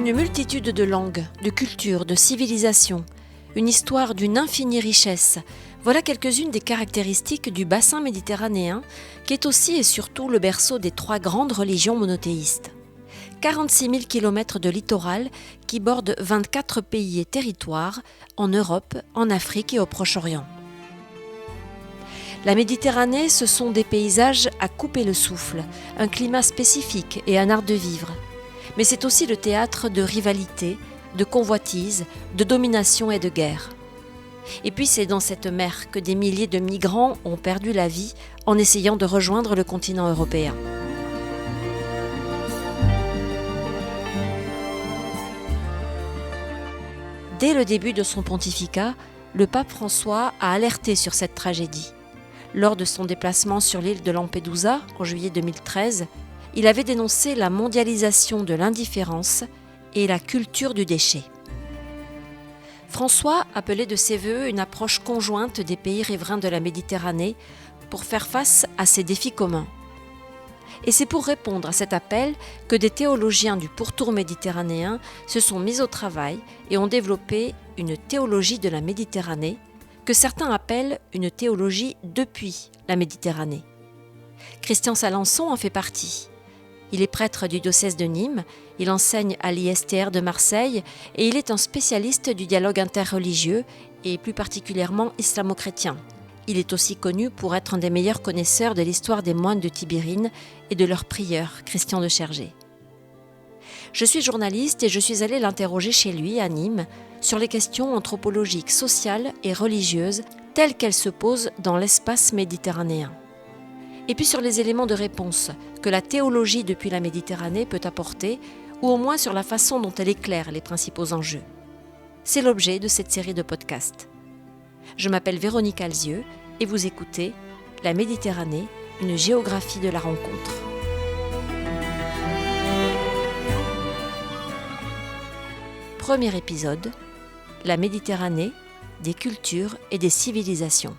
Une multitude de langues, de cultures, de civilisations, une histoire d'une infinie richesse. Voilà quelques-unes des caractéristiques du bassin méditerranéen, qui est aussi et surtout le berceau des 3 grandes religions monothéistes. 46 000 km de littoral qui bordent 24 pays et territoires en Europe, en Afrique et au Proche-Orient. La Méditerranée, ce sont des paysages à couper le souffle, un climat spécifique et un art de vivre. Mais c'est aussi le théâtre de rivalités, de convoitises, de domination et de guerre. Et puis c'est dans cette mer que des milliers de migrants ont perdu la vie en essayant de rejoindre le continent européen. Dès le début de son pontificat, le pape François a alerté sur cette tragédie. Lors de son déplacement sur l'île de Lampedusa en juillet 2013, il avait dénoncé la mondialisation de l'indifférence et la culture du déchet. François appelait de ses vœux une approche conjointe des pays riverains de la Méditerranée pour faire face à ces défis communs. Et c'est pour répondre à cet appel que des théologiens du pourtour méditerranéen se sont mis au travail et ont développé une théologie de la Méditerranée, que certains appellent une théologie depuis la Méditerranée. Christian Salençon en fait partie. Il est prêtre du diocèse de Nîmes, il enseigne à l'ISTR de Marseille et il est un spécialiste du dialogue interreligieux et plus particulièrement islamo-chrétien. Il est aussi connu pour être un des meilleurs connaisseurs de l'histoire des moines de Tibérine et de leur prieur, Christian de Chergé. Je suis journaliste et je suis allée l'interroger chez lui, à Nîmes, sur les questions anthropologiques, sociales et religieuses telles qu'elles se posent dans l'espace méditerranéen. Et puis sur les éléments de réponse que la théologie depuis la Méditerranée peut apporter, ou au moins sur la façon dont elle éclaire les principaux enjeux. C'est l'objet de cette série de podcasts. Je m'appelle Véronique Alzieux et vous écoutez La Méditerranée, une géographie de la rencontre. Premier épisode, la Méditerranée, des cultures et des civilisations.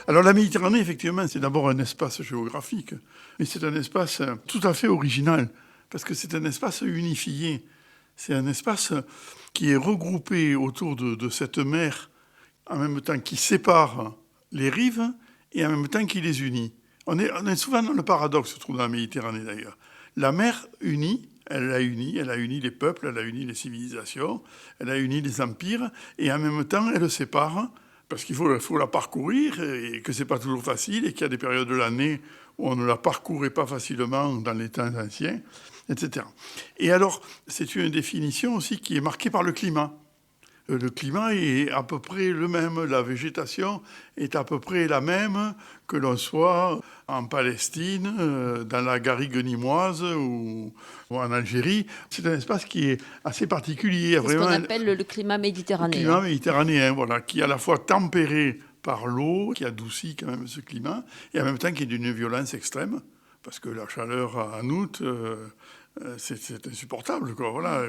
Alors la Méditerranée, effectivement, c'est d'abord un espace géographique, mais c'est un espace tout à fait original, parce que c'est un espace unifié. C'est un espace qui est regroupé autour de cette mer, en même temps qui sépare les rives et en même temps qui les unit. On est souvent dans le paradoxe, je trouve, dans la Méditerranée d'ailleurs. La mer unit, elle a uni les peuples, elle a uni les civilisations, elle a uni les empires, et en même temps, elle sépare, parce qu'il faut la parcourir, et que c'est pas toujours facile, et qu'il y a des périodes de l'année où on ne la parcourait pas facilement dans les temps anciens, etc. Et alors, c'est une définition aussi qui est marquée par le climat. Le climat est à peu près le même, la végétation est à peu près la même que l'on soit en Palestine, dans la garrigue nîmoise ou en Algérie. C'est un espace qui est assez particulier. C'est vraiment ce qu'on appelle le climat méditerranéen. Le climat méditerranéen, voilà, qui est à la fois tempéré par l'eau, qui adoucit quand même ce climat, et en même temps qui est d'une violence extrême, parce que la chaleur en août... c'est insupportable, quoi. Voilà.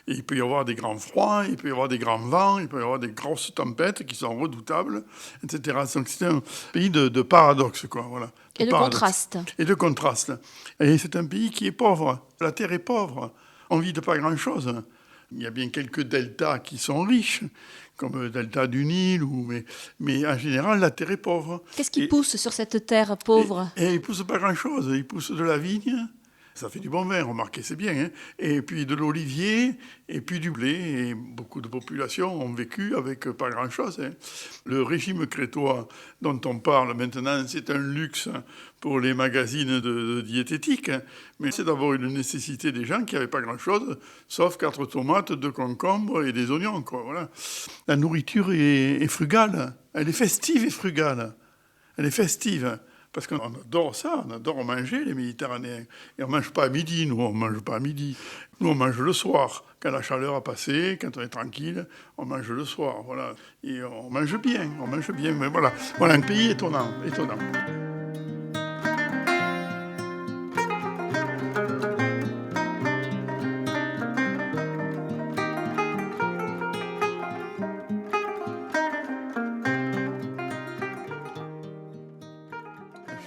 Et il peut y avoir des grands froids, il peut y avoir des grands vents, il peut y avoir des grosses tempêtes qui sont redoutables, etc. Donc c'est un pays de paradoxes, quoi. Voilà. Et de contrastes. Et de contrastes. Et c'est un pays qui est pauvre. La terre est pauvre. On vit de pas grand-chose. Il y a bien quelques deltas qui sont riches, comme le delta du Nil, mais en général, la terre est pauvre. Qu'est-ce qui pousse sur cette terre pauvre ? Et il pousse pas grand-chose. Il pousse de la vigne. Ça fait du bon vin, remarquez, c'est bien. Hein, et puis de l'olivier, et puis du blé. Et beaucoup de populations ont vécu avec pas grand-chose. Hein. Le régime crétois dont on parle maintenant, c'est un luxe pour les magazines de diététique. Hein, mais c'est d'abord une nécessité des gens qui n'avaient pas grand-chose, sauf 4 tomates, 2 concombres et des oignons. Quoi, voilà. La nourriture est frugale. Elle est festive et frugale. Elle est festive. Parce qu'on adore ça, on adore manger, les Méditerranéens. Et on ne mange pas à midi, nous, on ne mange pas à midi. Nous, on mange le soir. Quand la chaleur a passé, quand on est tranquille, on mange le soir, voilà. Et on mange bien, mais voilà. Voilà un pays étonnant.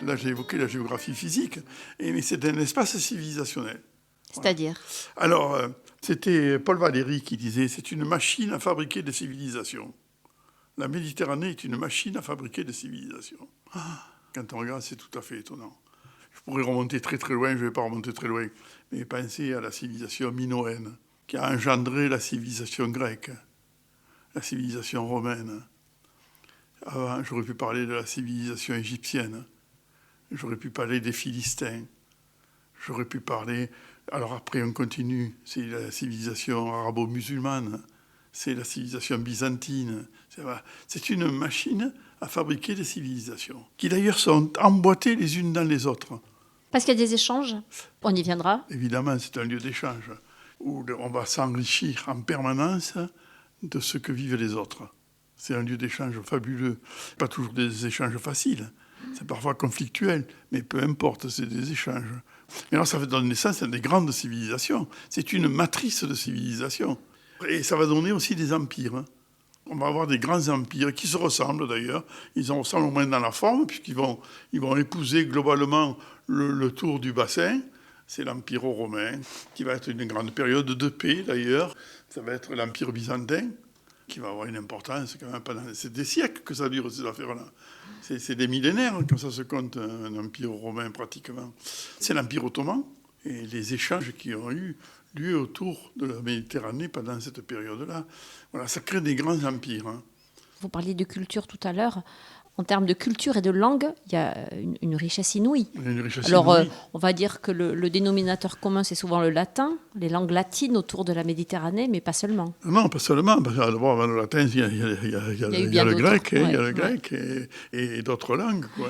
Là, j'ai évoqué la géographie physique, mais c'est un espace civilisationnel. C'est-à-dire ? Alors, C'était Paul Valéry qui disait « C'est une machine à fabriquer des civilisations ». La Méditerranée est une machine à fabriquer des civilisations. Quand on regarde, c'est tout à fait étonnant. Je pourrais remonter très très loin, je ne vais pas remonter très loin, mais pensez à la civilisation minoenne, qui a engendré la civilisation grecque, la civilisation romaine. Avant, j'aurais pu parler de la civilisation égyptienne, j'aurais pu parler des Philistins, j'aurais pu parler... Alors après, on continue, c'est la civilisation arabo-musulmane, c'est la civilisation byzantine. C'est une machine à fabriquer des civilisations, qui d'ailleurs sont emboîtées les unes dans les autres. Parce qu'il y a des échanges, on y viendra. Évidemment, c'est un lieu d'échange, où on va s'enrichir en permanence de ce que vivent les autres. C'est un lieu d'échange fabuleux. Pas toujours des échanges faciles, c'est parfois conflictuel, mais peu importe, c'est des échanges. Mais alors ça va donner naissance à des grandes civilisations. C'est une matrice de civilisation. Et ça va donner aussi des empires. On va avoir des grands empires qui se ressemblent d'ailleurs. Ils se ressemblent au moins dans la forme, puisqu'ils vont épouser globalement le tour du bassin. C'est l'Empire romain, qui va être une grande période de paix d'ailleurs. Ça va être l'Empire byzantin, qui va avoir une importance quand même pendant... C'est des siècles que ça dure, ces affaires-là. C'est des millénaires quand ça se compte, un empire romain pratiquement. C'est l'Empire ottoman et les échanges qui ont eu lieu autour de la Méditerranée pendant cette période-là. Voilà, ça crée des grands empires. Vous parliez de culture tout à l'heure. En termes de culture et de langue, il y a une richesse inouïe. On va dire que le dénominateur commun, c'est souvent le latin, les langues latines autour de la Méditerranée, mais pas seulement. Non, pas seulement. D'abord, avant le latin, il y a le grec, il y a le grec et d'autres langues. Quoi.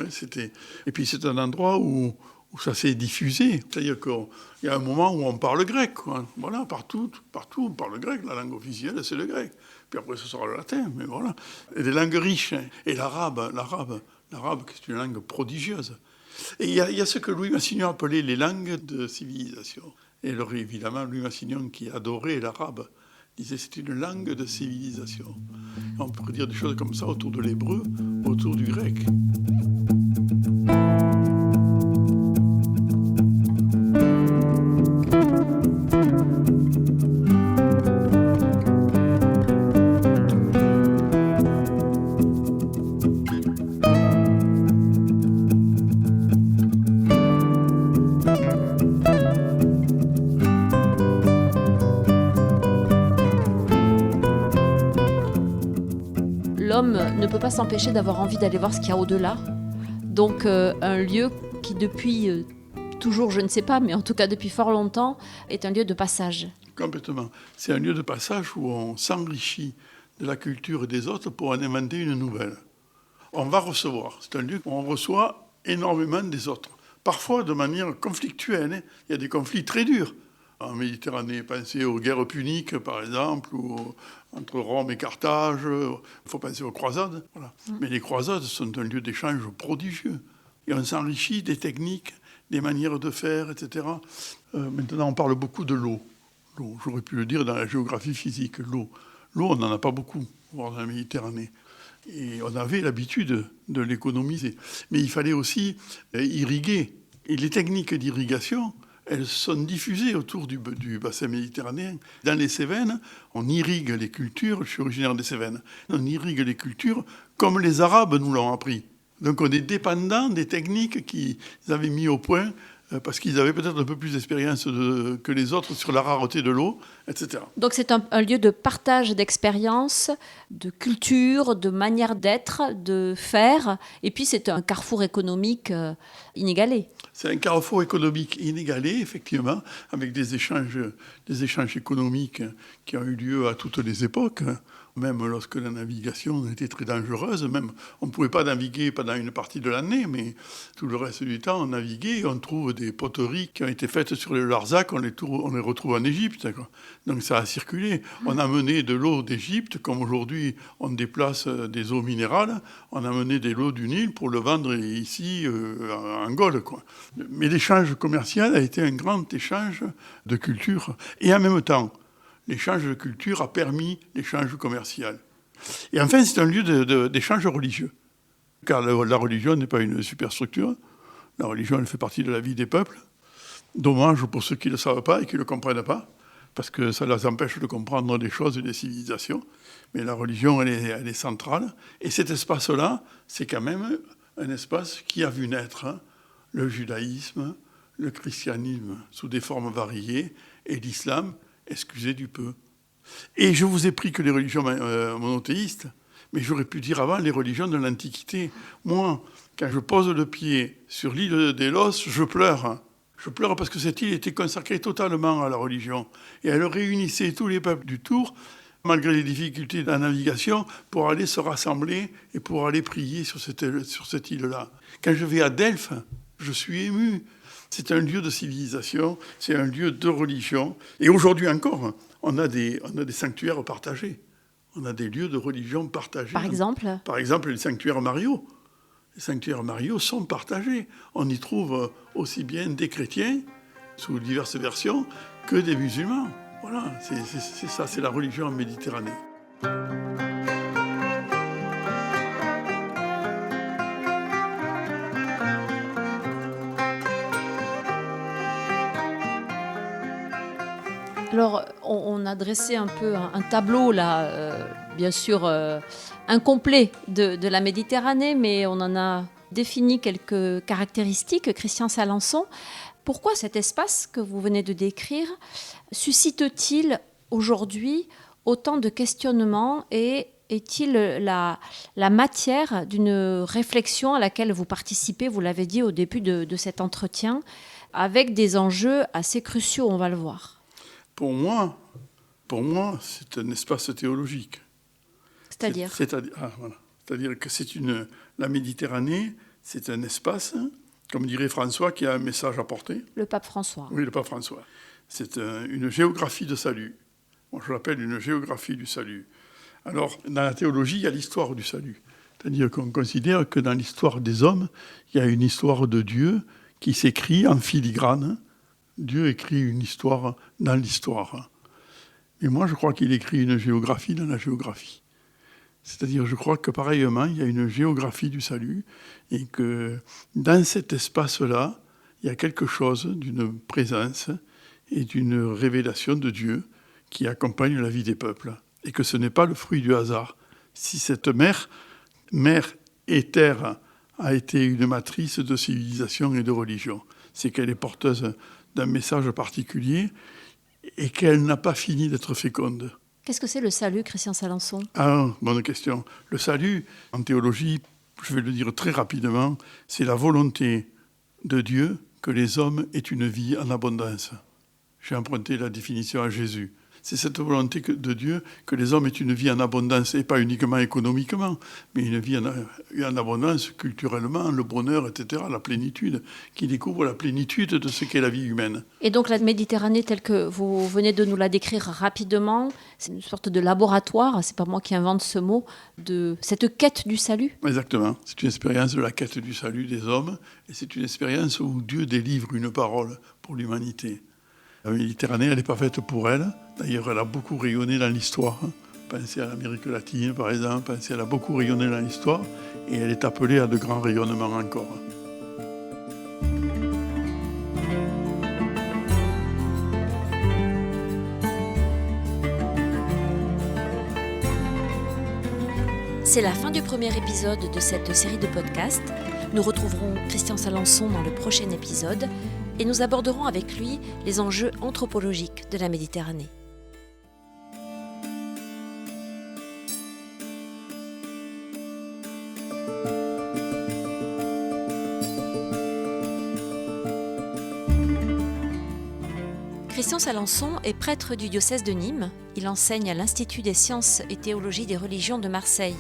Et puis, c'est un endroit où ça s'est diffusé. C'est-à-dire qu'il y a un moment où on parle grec. Quoi. Voilà, partout, on parle grec. La langue officielle, c'est le grec. Puis après, ce sera le latin, mais voilà. Et des langues riches. Et l'arabe, c'est une langue prodigieuse. Et il y a ce que Louis Massignon appelait les langues de civilisation. Et alors, évidemment, Louis Massignon, qui adorait l'arabe, disait c'est une langue de civilisation. Et on pourrait dire des choses comme ça autour de l'hébreu, autour du grec. L'homme ne peut pas s'empêcher d'avoir envie d'aller voir ce qu'il y a au-delà. Donc un lieu qui depuis toujours, je ne sais pas, mais en tout cas depuis fort longtemps, est un lieu de passage. Complètement. C'est un lieu de passage où on s'enrichit de la culture des autres pour en inventer une nouvelle. On va recevoir. C'est un lieu où on reçoit énormément des autres. Parfois de manière conflictuelle. Il y a des conflits très durs. En Méditerranée, pensez aux guerres puniques, par exemple, ou entre Rome et Carthage. Il faut penser aux croisades. Voilà. Mais les croisades sont un lieu d'échange prodigieux. Et on s'enrichit des techniques, des manières de faire, etc. Maintenant, on parle beaucoup de l'eau. J'aurais pu le dire dans la géographie physique, l'eau. L'eau, on n'en a pas beaucoup dans la Méditerranée. Et on avait l'habitude de l'économiser. Mais il fallait aussi irriguer. Et les techniques d'irrigation, elles sont diffusées autour du bassin méditerranéen. Dans les Cévennes, on irrigue les cultures, je suis originaire des Cévennes, on irrigue les cultures comme les Arabes nous l'ont appris. Donc on est dépendant des techniques qu'ils avaient mis au point parce qu'ils avaient peut-être un peu plus d'expérience que les autres sur la rareté de l'eau, etc. Donc c'est un lieu de partage d'expériences, de culture, de manière d'être, de faire, et puis c'est un carrefour économique inégalé. C'est un carrefour économique inégalé, effectivement, avec des échanges économiques qui ont eu lieu à toutes les époques. Même lorsque la navigation était très dangereuse, même on ne pouvait pas naviguer pendant une partie de l'année, mais tout le reste du temps, on naviguait et on trouve des poteries qui ont été faites sur le Larzac, on les retrouve en Égypte. Quoi. Donc ça a circulé. On a mené de l'eau d'Égypte, comme aujourd'hui on déplace des eaux minérales, on a mené de l'eau du Nil pour le vendre ici en Gaule. Quoi. Mais l'échange commercial a été un grand échange de culture. Et en même temps, l'échange de culture a permis l'échange commercial. Et enfin, c'est un lieu d'échange religieux. Car la religion n'est pas une superstructure. La religion, elle fait partie de la vie des peuples. Dommage pour ceux qui ne le savent pas et qui ne le comprennent pas. parce que ça les empêche de comprendre des choses et des civilisations. Mais la religion, elle est centrale. Et cet espace-là, c'est quand même un espace qui a vu naître le judaïsme, le christianisme sous des formes variées, et l'islam, excusez du peu. Et je vous ai pris que les religions monothéistes, mais j'aurais pu dire avant les religions de l'Antiquité. Moi, quand je pose le pied sur l'île d'Élos, je pleure. Je pleure parce que cette île était consacrée totalement à la religion. Et elle réunissait tous les peuples du Tour, malgré les difficultés de la navigation, pour aller se rassembler et pour aller prier sur cette île-là. Quand je vais à Delphes, je suis ému. C'est un lieu de civilisation, c'est un lieu de religion. Et aujourd'hui encore, on a des sanctuaires partagés. On a des lieux de religion partagés. Par exemple ? Par exemple, les sanctuaires mariaux. Les sanctuaires mariaux sont partagés. On y trouve aussi bien des chrétiens, sous diverses versions, que des musulmans. Voilà, c'est ça, c'est la religion en Méditerranée. Alors, on a dressé un peu un tableau, là, bien sûr, incomplet de la Méditerranée, mais on en a défini quelques caractéristiques. Christian Salençon, pourquoi cet espace que vous venez de décrire suscite-t-il aujourd'hui autant de questionnements et est-il la matière d'une réflexion à laquelle vous participez, vous l'avez dit au début de cet entretien, avec des enjeux assez cruciaux, on va le voir ? Pour moi, c'est un espace théologique. C'est-à-dire ? C'est-à-dire que la Méditerranée, c'est un espace, comme dirait François, qui a un message à porter. Le pape François. Oui, le pape François. C'est une géographie de salut. Moi, je l'appelle une géographie du salut. Alors, dans la théologie, il y a l'histoire du salut. C'est-à-dire qu'on considère que dans l'histoire des hommes, il y a une histoire de Dieu qui s'écrit en filigrane. Dieu écrit une histoire dans l'histoire. Et moi, je crois qu'il écrit une géographie dans la géographie. C'est-à-dire, je crois que pareillement, il y a une géographie du salut et que dans cet espace-là, il y a quelque chose d'une présence et d'une révélation de Dieu qui accompagne la vie des peuples. Et que ce n'est pas le fruit du hasard. Si cette mer et terre a été une matrice de civilisation et de religion, c'est qu'elle est porteuse d'un message particulier et qu'elle n'a pas fini d'être féconde. Qu'est-ce que c'est le salut, Christian Salençon ? Ah, bonne question. Le salut, en théologie, je vais le dire très rapidement, c'est la volonté de Dieu que les hommes aient une vie en abondance. J'ai emprunté la définition à Jésus. C'est cette volonté de Dieu que les hommes aient une vie en abondance, et pas uniquement économiquement, mais une vie en abondance culturellement, le bonheur, etc., la plénitude, qui découvre la plénitude de ce qu'est la vie humaine. Et donc la Méditerranée, telle que vous venez de nous la décrire rapidement, c'est une sorte de laboratoire, c'est pas moi qui invente ce mot, de cette quête du salut ? Exactement. C'est une expérience de la quête du salut des hommes, et c'est une expérience où Dieu délivre une parole pour l'humanité. La Méditerranée, elle n'est pas faite pour elle. D'ailleurs, elle a beaucoup rayonné dans l'histoire. Pensez à l'Amérique latine, par exemple. Elle a beaucoup rayonné dans l'histoire. Et elle est appelée à de grands rayonnements encore. C'est la fin du premier épisode de cette série de podcasts. Nous retrouverons Christian Salençon dans le prochain épisode et nous aborderons avec lui les enjeux anthropologiques de la Méditerranée. Christian Salençon est prêtre du diocèse de Nîmes. Il enseigne à l'Institut des sciences et théologie des religions de Marseille.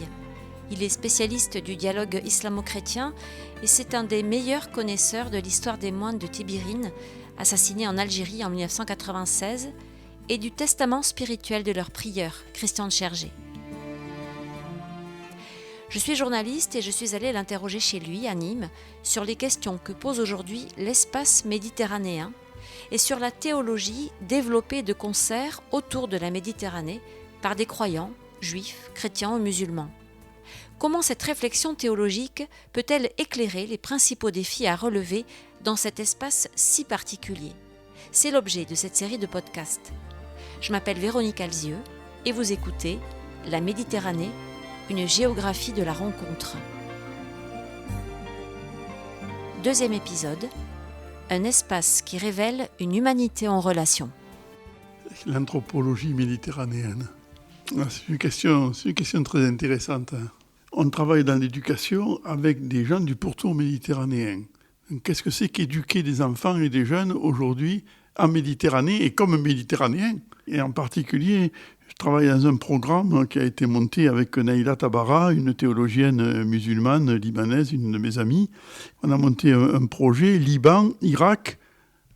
Il est spécialiste du dialogue islamo-chrétien et c'est un des meilleurs connaisseurs de l'histoire des moines de Tibérine, assassinés en Algérie en 1996, et du testament spirituel de leur prieur, Christian de Chergé. Je suis journaliste et je suis allée l'interroger chez lui, à Nîmes, sur les questions que pose aujourd'hui l'espace méditerranéen et sur la théologie développée de concert autour de la Méditerranée par des croyants, juifs, chrétiens ou musulmans. Comment cette réflexion théologique peut-elle éclairer les principaux défis à relever dans cet espace si particulier ? C'est l'objet de cette série de podcasts. Je m'appelle Véronique Alzieux et vous écoutez La Méditerranée, une géographie de la rencontre. Deuxième épisode, un espace qui révèle une humanité en relation. L'anthropologie méditerranéenne. C'est une question très intéressante. On travaille dans l'éducation avec des gens du pourtour méditerranéen. Qu'est-ce que c'est qu'éduquer des enfants et des jeunes aujourd'hui en Méditerranée et comme méditerranéens? Et en particulier, je travaille dans un programme qui a été monté avec Naïla Tabara, une théologienne musulmane libanaise, une de mes amies. On a monté un projet Liban, Irak,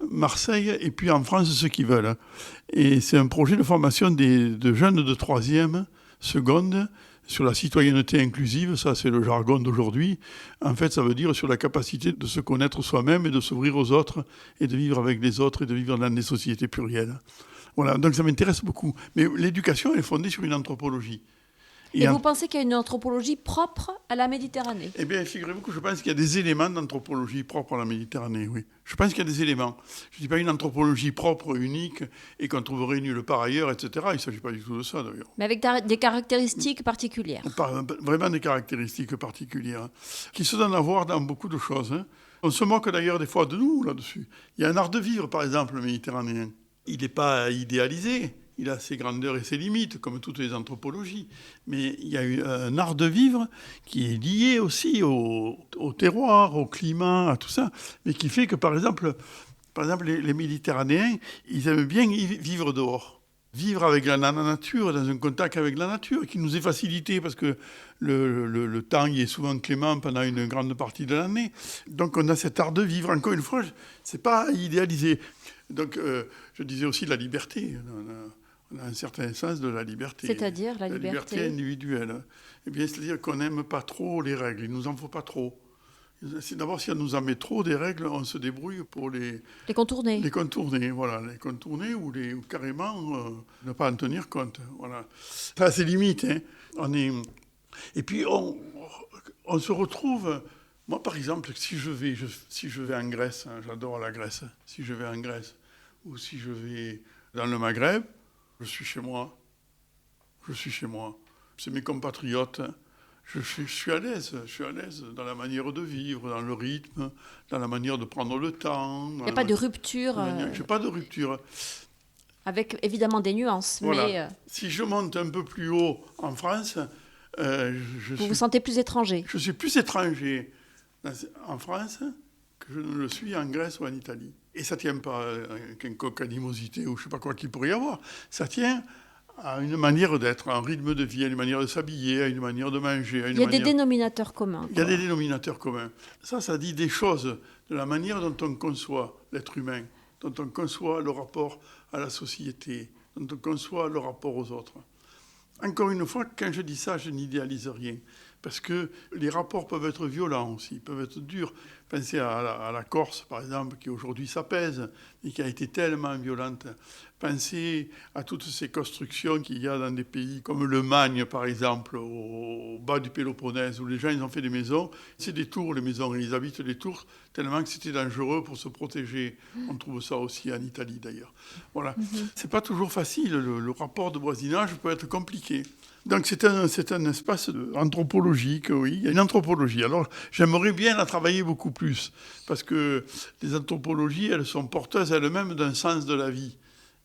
Marseille et puis en France ceux qui veulent. Et c'est un projet de formation de jeunes de 3e, seconde, sur la citoyenneté inclusive, ça c'est le jargon d'aujourd'hui. En fait, ça veut dire sur la capacité de se connaître soi-même et de s'ouvrir aux autres et de vivre avec les autres et de vivre dans des sociétés plurielles. Voilà, donc ça m'intéresse beaucoup. Mais l'éducation est fondée sur une anthropologie. Et vous pensez qu'il y a une anthropologie propre à la Méditerranée? Eh bien, figurez-vous que je pense qu'il y a des éléments d'anthropologie propre à la Méditerranée, oui. Je pense qu'il y a des éléments. Je ne dis pas une anthropologie propre, unique, et qu'on trouverait nulle part ailleurs, etc. Il ne s'agit pas du tout de ça, d'ailleurs. Mais avec des caractéristiques particulières. Vraiment des caractéristiques particulières, qui se donnent à voir dans beaucoup de choses. On se moque d'ailleurs des fois de nous, là-dessus. Il y a un art de vivre, par exemple, le méditerranéen. Il n'est pas idéalisé. Il a ses grandeurs et ses limites, comme toutes les anthropologies. Mais il y a un art de vivre qui est lié aussi au terroir, au climat, à tout ça. Mais qui fait que, par exemple les Méditerranéens, ils aiment bien vivre dehors. Vivre avec la nature, dans un contact avec la nature, qui nous est facilité parce que le temps y est souvent clément pendant une grande partie de l'année. Donc on a cet art de vivre. Encore une fois, c'est pas idéalisé. Donc je disais aussi la liberté. On a un certain sens de la liberté. C'est-à-dire la liberté individuelle. Eh bien, c'est-à-dire qu'on n'aime pas trop les règles. Il ne nous en faut pas trop. D'abord, si on nous en met trop des règles, on se débrouille pour les contourner. Les contourner, voilà. Les contourner ou carrément ne pas en tenir compte. Voilà. Ça a ses limites. Et puis, on se retrouve... Moi, par exemple, si je vais en Grèce, j'adore la Grèce, si je vais en Grèce, ou si je vais dans le Maghreb, je suis chez moi. C'est mes compatriotes. Je suis à l'aise. Je suis à l'aise dans la manière de vivre, dans le rythme, dans la manière de prendre le temps. Il n'y a pas de rupture. Je n'ai pas de rupture. Avec évidemment des nuances. Voilà. Mais si je monte un peu plus haut en France, vous sentez plus étranger. Je suis plus étranger en France que je ne le suis en Grèce ou en Italie. Et ça ne tient pas à quelconque animosité ou je ne sais pas quoi qu'il pourrait y avoir. Ça tient à une manière d'être, à un rythme de vie, à une manière de s'habiller, à une manière de manger. Il y a des dénominateurs communs. Il y a des dénominateurs communs. Ça dit des choses de la manière dont on conçoit l'être humain, dont on conçoit le rapport à la société, dont on conçoit le rapport aux autres. Encore une fois, quand je dis ça, je n'idéalise rien. Parce que les rapports peuvent être violents aussi, peuvent être durs. Pensez à la Corse, par exemple, qui aujourd'hui s'apaise et qui a été tellement violente. Pensez à toutes ces constructions qu'il y a dans des pays comme le Magne, par exemple, au bas du Péloponnèse, où les gens ils ont fait des maisons. C'est des tours, les maisons, et ils habitent les tours tellement que c'était dangereux pour se protéger. On trouve ça aussi en Italie, d'ailleurs. Voilà. C'est pas toujours facile. Le rapport de voisinage peut être compliqué. Donc c'est un espace anthropologique, oui, il y a une anthropologie. Alors j'aimerais bien la travailler beaucoup plus, parce que les anthropologies, elles sont porteuses elles-mêmes d'un sens de la vie.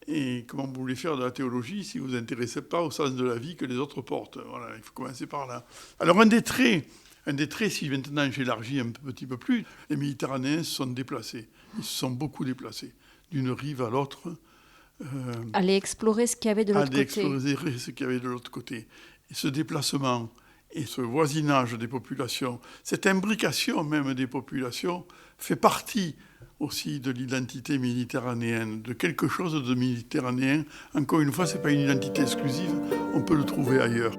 Et comment vous voulez faire de la théologie si vous ne vous intéressez pas au sens de la vie que les autres portent? Voilà, il faut commencer par là. Alors un des traits, si maintenant j'élargis un petit peu plus, les Méditerranéens se sont déplacés. Ils se sont beaucoup déplacés, d'une rive à l'autre. Aller explorer ce qu'il y avait de l'autre côté. Explorer ce qu'il y avait de l'autre côté. Et ce déplacement et ce voisinage des populations, cette imbrication même des populations, fait partie aussi de l'identité méditerranéenne, de quelque chose de méditerranéen. Encore une fois, ce n'est pas une identité exclusive, on peut le trouver ailleurs.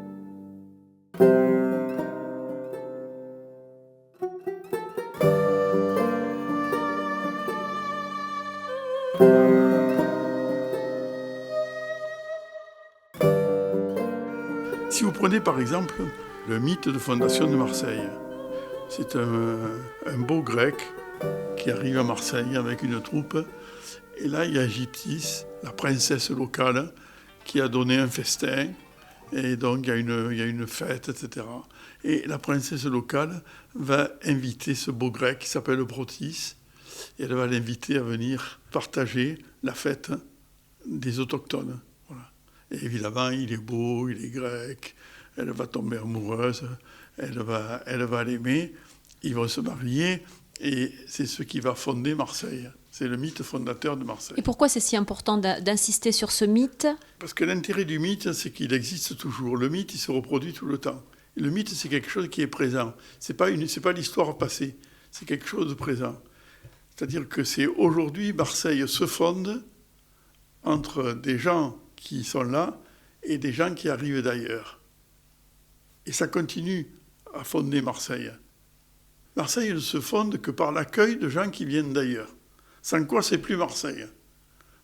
Si vous prenez par exemple le mythe de fondation de Marseille, c'est un beau grec qui arrive à Marseille avec une troupe Et là, il y a Gyptis, la princesse locale, qui a donné un festin. Et donc, il y a une fête, etc. Et la princesse locale va inviter ce beau grec qui s'appelle Protis. Et elle va l'inviter à venir partager la fête des autochtones. Voilà. Et évidemment, il est beau, il est grec. Elle va tomber amoureuse. Elle va l'aimer. Ils vont se marier. Et c'est ce qui va fonder Marseille. C'est le mythe fondateur de Marseille. Et pourquoi c'est si important d'insister sur ce mythe ? Parce que l'intérêt du mythe, c'est qu'il existe toujours. Le mythe, il se reproduit tout le temps. Et le mythe, c'est quelque chose qui est présent. C'est pas l'histoire passée. C'est quelque chose de présent. C'est-à-dire que c'est aujourd'hui, Marseille se fonde entre des gens qui sont là et des gens qui arrivent d'ailleurs. Et ça continue à fonder Marseille. Marseille ne se fonde que par l'accueil de gens qui viennent d'ailleurs. Sans quoi, c'est plus Marseille.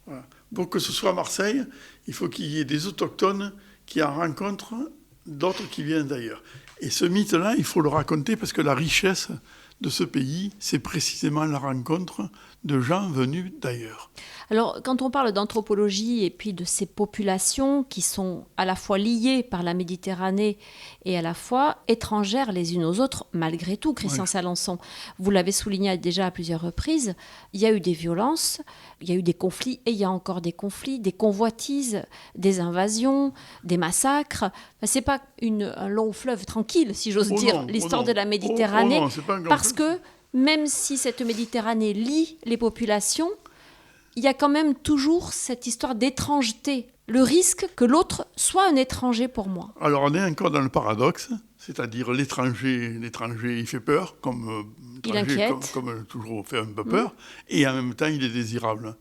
Voilà. Pour que ce soit Marseille, il faut qu'il y ait des autochtones qui en rencontrent d'autres qui viennent d'ailleurs. Et ce mythe-là, il faut le raconter parce que la richesse de ce pays, c'est précisément la rencontre de gens venus d'ailleurs. Alors, quand on parle d'anthropologie et puis de ces populations qui sont à la fois liées par la Méditerranée et à la fois étrangères les unes aux autres, malgré tout, Christian Salençon, vous l'avez souligné déjà à plusieurs reprises, il y a eu des violences, il y a eu des conflits et il y a encore des conflits, des convoitises, des invasions, des massacres. Enfin, c'est pas un long fleuve tranquille, si j'ose dire, l'histoire de la Méditerranée, parce que même si cette Méditerranée lie les populations, il y a quand même toujours cette histoire d'étrangeté, le risque que l'autre soit un étranger pour moi. Alors on est encore dans le paradoxe, c'est-à-dire l'étranger il fait peur, il inquiète, comme toujours fait un peu peur, et en même temps il est désirable.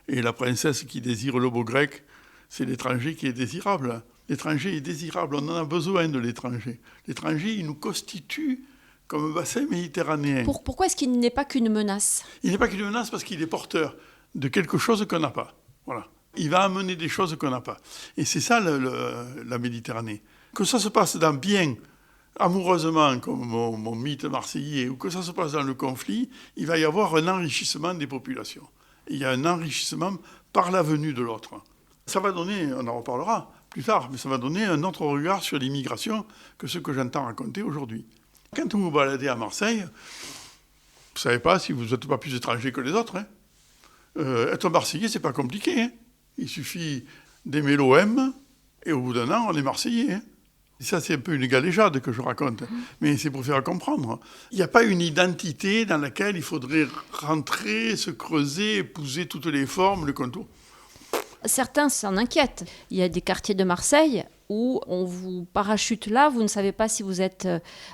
Et la princesse qui désire le beau grec, c'est l'étranger qui est désirable. L'étranger est désirable, on en a besoin de l'étranger. L'étranger, il nous constitue comme un bassin méditerranéen. Pourquoi est-ce qu'il n'est pas qu'une menace ? Il n'est pas qu'une menace parce qu'il est porteur de quelque chose qu'on n'a pas. Voilà. Il va amener des choses qu'on n'a pas. Et c'est ça la Méditerranée. Que ça se passe bien, amoureusement, comme mon mythe marseillais, ou que ça se passe dans le conflit, il va y avoir un enrichissement des populations. Il y a un enrichissement par la venue de l'autre. Ça va donner, on en reparlera plus tard, mais ça va donner un autre regard sur l'immigration que ce que j'entends raconter aujourd'hui. Quand vous vous baladez à Marseille, vous ne savez pas si vous n'êtes pas plus étranger que les autres. Hein. Être Marseillais, c'est pas compliqué. Hein. Il suffit d'aimer l'OM et au bout d'un an, on est Marseillais. Hein. Et ça, c'est un peu une galéjade que je raconte, mais c'est pour faire comprendre. Il n'y a pas une identité dans laquelle il faudrait rentrer, se creuser, épouser toutes les formes, le contour. Certains s'en inquiètent. Il y a des quartiers de Marseille où on vous parachute là, vous ne savez pas si vous êtes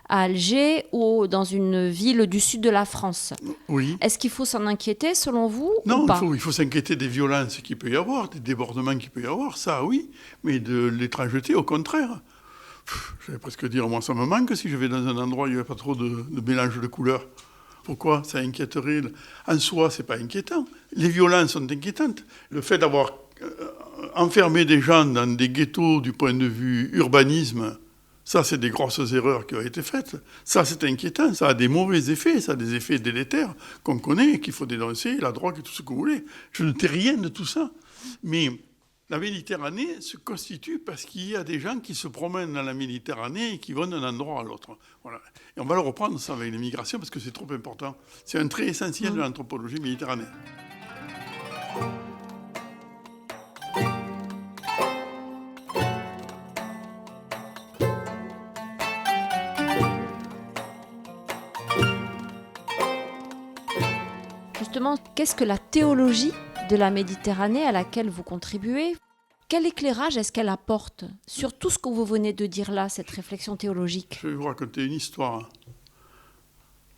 à Alger ou dans une ville du sud de la France. Oui. Est-ce qu'il faut s'en inquiéter selon vous ou pas ? Non, il faut s'inquiéter des violences qu'il peut y avoir, des débordements qu'il peut y avoir, ça oui, mais de l'étrangeté au contraire. J'allais presque dire, moi ça me manque si je vais dans un endroit où il n'y a pas trop de mélange de couleurs. Pourquoi ça inquiéterait ? En soi, c'est pas inquiétant. Les violences sont inquiétantes. Le fait d'avoir enfermé des gens dans des ghettos du point de vue urbanisme, ça, c'est des grosses erreurs qui ont été faites. Ça, c'est inquiétant. Ça a des mauvais effets. Ça a des effets délétères qu'on connaît et qu'il faut dénoncer, la drogue et tout ce que vous voulez. Je ne tais rien de tout ça. Mais la Méditerranée se constitue parce qu'il y a des gens qui se promènent dans la Méditerranée et qui vont d'un endroit à l'autre. Voilà. Et on va le reprendre, ça, avec l'immigration, parce que c'est trop important. C'est un trait essentiel de l'anthropologie méditerranéenne. Justement, qu'est-ce que la théologie de la Méditerranée à laquelle vous contribuez ? Quel éclairage est-ce qu'elle apporte sur tout ce que vous venez de dire là, cette réflexion théologique ? Je vais vous raconter une histoire.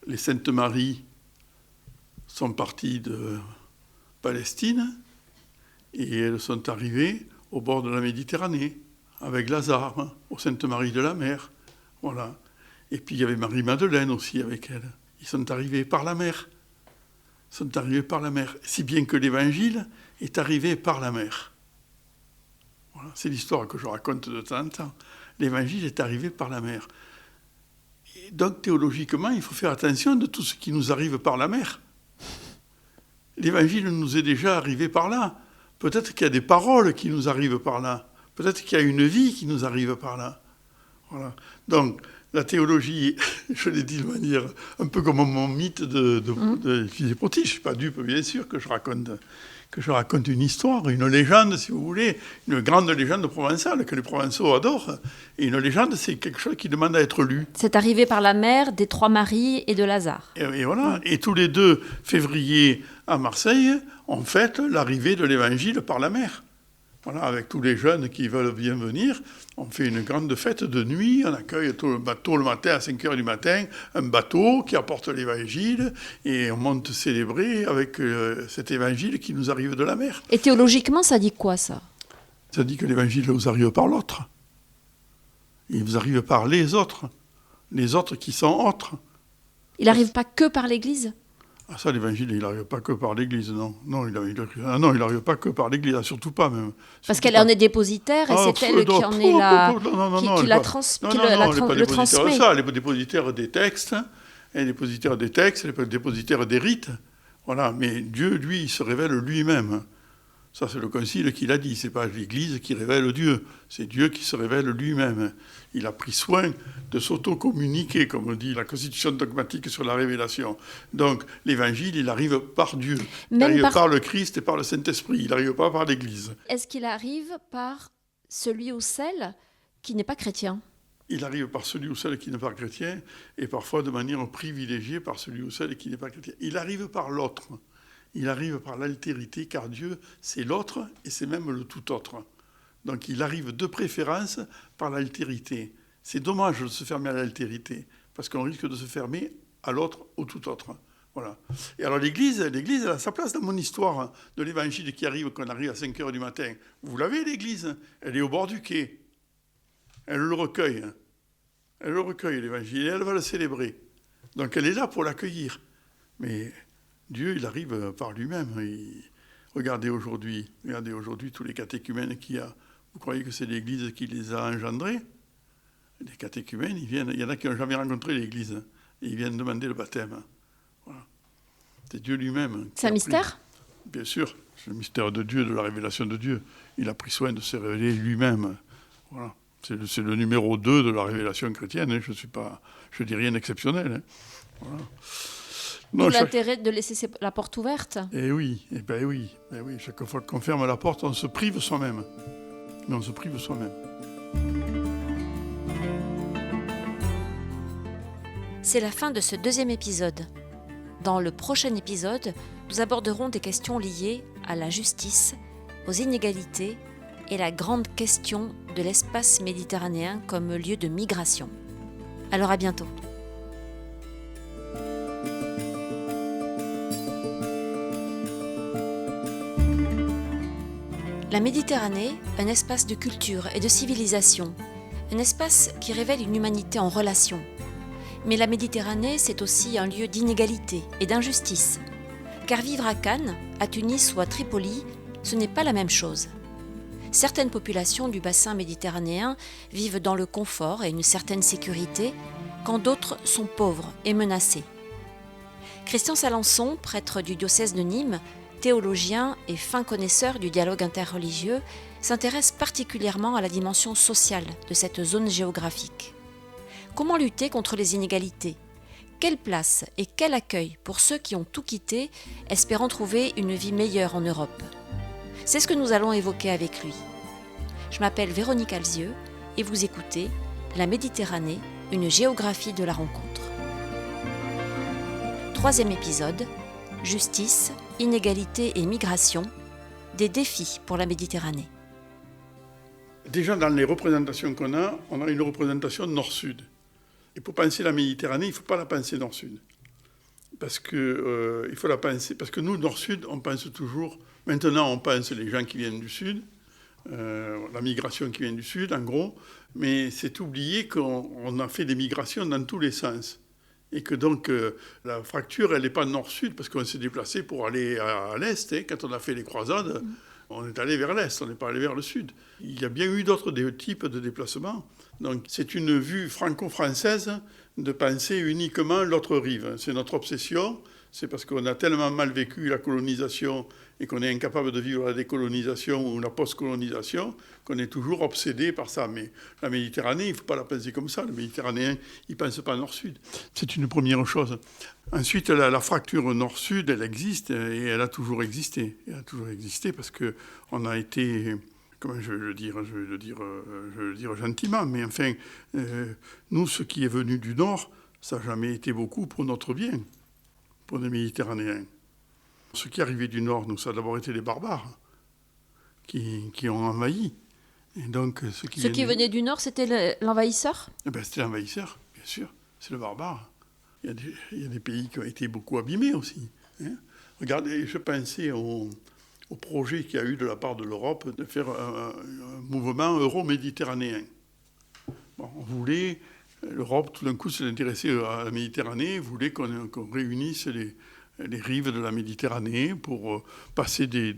Les Saintes Maries sont parties de Palestine et elles sont arrivées au bord de la Méditerranée avec Lazare, aux Saintes Maries de la Mer. Voilà. Et puis il y avait Marie-Madeleine aussi avec elles. Ils sont arrivés par la mer. Sont arrivés par la mer, si bien que l'Évangile est arrivé par la mer. Voilà, c'est l'histoire que je raconte de temps en temps. L'Évangile est arrivé par la mer. Et donc, théologiquement, il faut faire attention de tout ce qui nous arrive par la mer. l'Évangile nous est déjà arrivé par là. Peut-être qu'il y a des paroles qui nous arrivent par là. Peut-être qu'il y a une vie qui nous arrive par là. Voilà. Donc, la théologie, je l'ai dit de manière un peu comme mon mythe de Philippotis. Je ne suis pas dupe, bien sûr, que je raconte une histoire, une légende, si vous voulez, une grande légende provençale que les Provençaux adorent. Et une légende, c'est quelque chose qui demande à être lu. C'est arrivé par la mer des Trois Maries et de Lazare. Et voilà. Et tous les 2 février, à Marseille, on fête l'arrivée de l'Évangile par la mer. Voilà, avec tous les jeunes qui veulent bien venir, on fait une grande fête de nuit, on accueille tout le bateau le matin à 5h du matin, un bateau qui apporte l'Évangile, et on monte célébrer avec cet Évangile qui nous arrive de la mer. Et théologiquement, ça dit quoi, ça ? Ça dit que l'Évangile vous arrive par l'autre. Il vous arrive par les autres qui sont autres. Il n'arrive pas que par l'Église ? Ah ça, l'Évangile, il n'arrive pas que par l'Église, non. Non, il n'arrive pas que par l'Église, surtout pas même. Parce qu'elle en est dépositaire et c'est elle qui en est la... qui la transmet. Les dépositaires des textes, les dépositaires des textes, les dépositaires des rites. Voilà, mais Dieu, lui, il se révèle lui-même. Ça, c'est le Concile qui l'a dit. C'est pas l'Église qui révèle Dieu. C'est Dieu qui se révèle lui-même. Il a pris soin de s'auto-communiquer, comme dit la Constitution dogmatique sur la révélation. Donc, l'Évangile, il arrive par Dieu. Il arrive par le Christ et par le Saint-Esprit. Il n'arrive pas par l'Église. Est-ce qu'il arrive par celui ou celle qui n'est pas chrétien ? Il arrive par celui ou celle qui n'est pas chrétien, et parfois de manière privilégiée par celui ou celle qui n'est pas chrétien. Il arrive par l'autre. Il arrive par l'altérité, car Dieu, c'est l'autre et c'est même le tout autre. Donc il arrive de préférence par l'altérité. C'est dommage de se fermer à l'altérité, parce qu'on risque de se fermer à l'autre, au tout autre. Voilà. Et alors l'Église, elle a sa place dans mon histoire de l'Évangile qui arrive, qu'on arrive à 5h du matin. Vous l'avez, l'Église ? Elle est au bord du quai. Elle le recueille. Elle le recueille, l'Évangile, et elle va le célébrer. Donc elle est là pour l'accueillir. Mais Dieu, il arrive par lui-même. Regardez aujourd'hui tous les catéchumènes qu'il y a. Vous croyez que c'est l'Église qui les a engendrés ? Les catéchumènes, il y en a qui n'ont jamais rencontré l'Église. Et ils viennent demander le baptême. Voilà. C'est Dieu lui-même. C'est un mystère ? Bien sûr, c'est le mystère de Dieu, de la révélation de Dieu. Il a pris soin de se révéler lui-même. Voilà. C'est le numéro 2 de la révélation chrétienne. Je dis rien d'exceptionnel. Hein. Voilà. D'où l'intérêt de laisser la porte ouverte. Oui. Chaque fois qu'on ferme la porte, on se prive soi-même. Mais on se prive soi-même. C'est la fin de ce 2e épisode. Dans le prochain épisode, nous aborderons des questions liées à la justice, aux inégalités et la grande question de l'espace méditerranéen comme lieu de migration. Alors à bientôt. La Méditerranée, un espace de culture et de civilisation, un espace qui révèle une humanité en relation. Mais la Méditerranée, c'est aussi un lieu d'inégalité et d'injustice. Car vivre à Cannes, à Tunis ou à Tripoli, ce n'est pas la même chose. Certaines populations du bassin méditerranéen vivent dans le confort et une certaine sécurité, quand d'autres sont pauvres et menacées. Christian Salençon, prêtre du diocèse de Nîmes, théologien et fin connaisseur du dialogue interreligieux, s'intéresse particulièrement à la dimension sociale de cette zone géographique. Comment lutter contre les inégalités ? Quelle place et quel accueil pour ceux qui ont tout quitté, espérant trouver une vie meilleure en Europe ? C'est ce que nous allons évoquer avec lui. Je m'appelle Véronique Alzieux et vous écoutez La Méditerranée, une géographie de la rencontre. 3e épisode, justice, inégalité et migration, des défis pour la Méditerranée. Déjà, dans les représentations qu'on a, on a une représentation nord-sud. Et pour penser la Méditerranée, il ne faut pas la penser nord-sud. Parce que il faut la penser. Parce que nous, nord-sud, on pense toujours. Maintenant, on pense les gens qui viennent du sud, la migration qui vient du sud, en gros. Mais c'est oublier qu'on a fait des migrations dans tous les sens. Et que donc, la fracture, elle n'est pas nord-sud, parce qu'on s'est déplacé pour aller à l'est. Hein. Quand on a fait les croisades, on est allé vers l'est, on n'est pas allé vers le sud. Il y a bien eu d'autres types de déplacements. Donc, c'est une vue franco-française de penser uniquement l'autre rive. C'est notre obsession, c'est parce qu'on a tellement mal vécu la colonisation et qu'on est incapable de vivre la décolonisation ou la post-colonisation, qu'on est toujours obsédé par ça. Mais la Méditerranée, il ne faut pas la penser comme ça. Le Méditerranéen, il ne pense pas nord-sud. C'est une première chose. Ensuite, la fracture nord-sud, elle existe et elle a toujours existé. Elle a toujours existé parce qu'on a été... Comment je vais le dire gentiment, mais enfin, nous, ce qui est venu du Nord, ça n'a jamais été beaucoup pour notre bien, pour les Méditerranéens. Ce qui est arrivé du Nord, nous, ça a d'abord été les barbares qui ont envahi. Et donc, ce qui venait du Nord, c'était l'envahisseur ? C'était l'envahisseur, bien sûr. C'est le barbare. Il y a des pays qui ont été beaucoup abîmés aussi. Hein. Regardez, je pensais au projet qu'il y a eu de la part de l'Europe de faire un mouvement euro-méditerranéen. Bon, l'Europe, tout d'un coup, s'est intéressée à la Méditerranée, voulait qu'on réunisse les rives de la Méditerranée pour passer des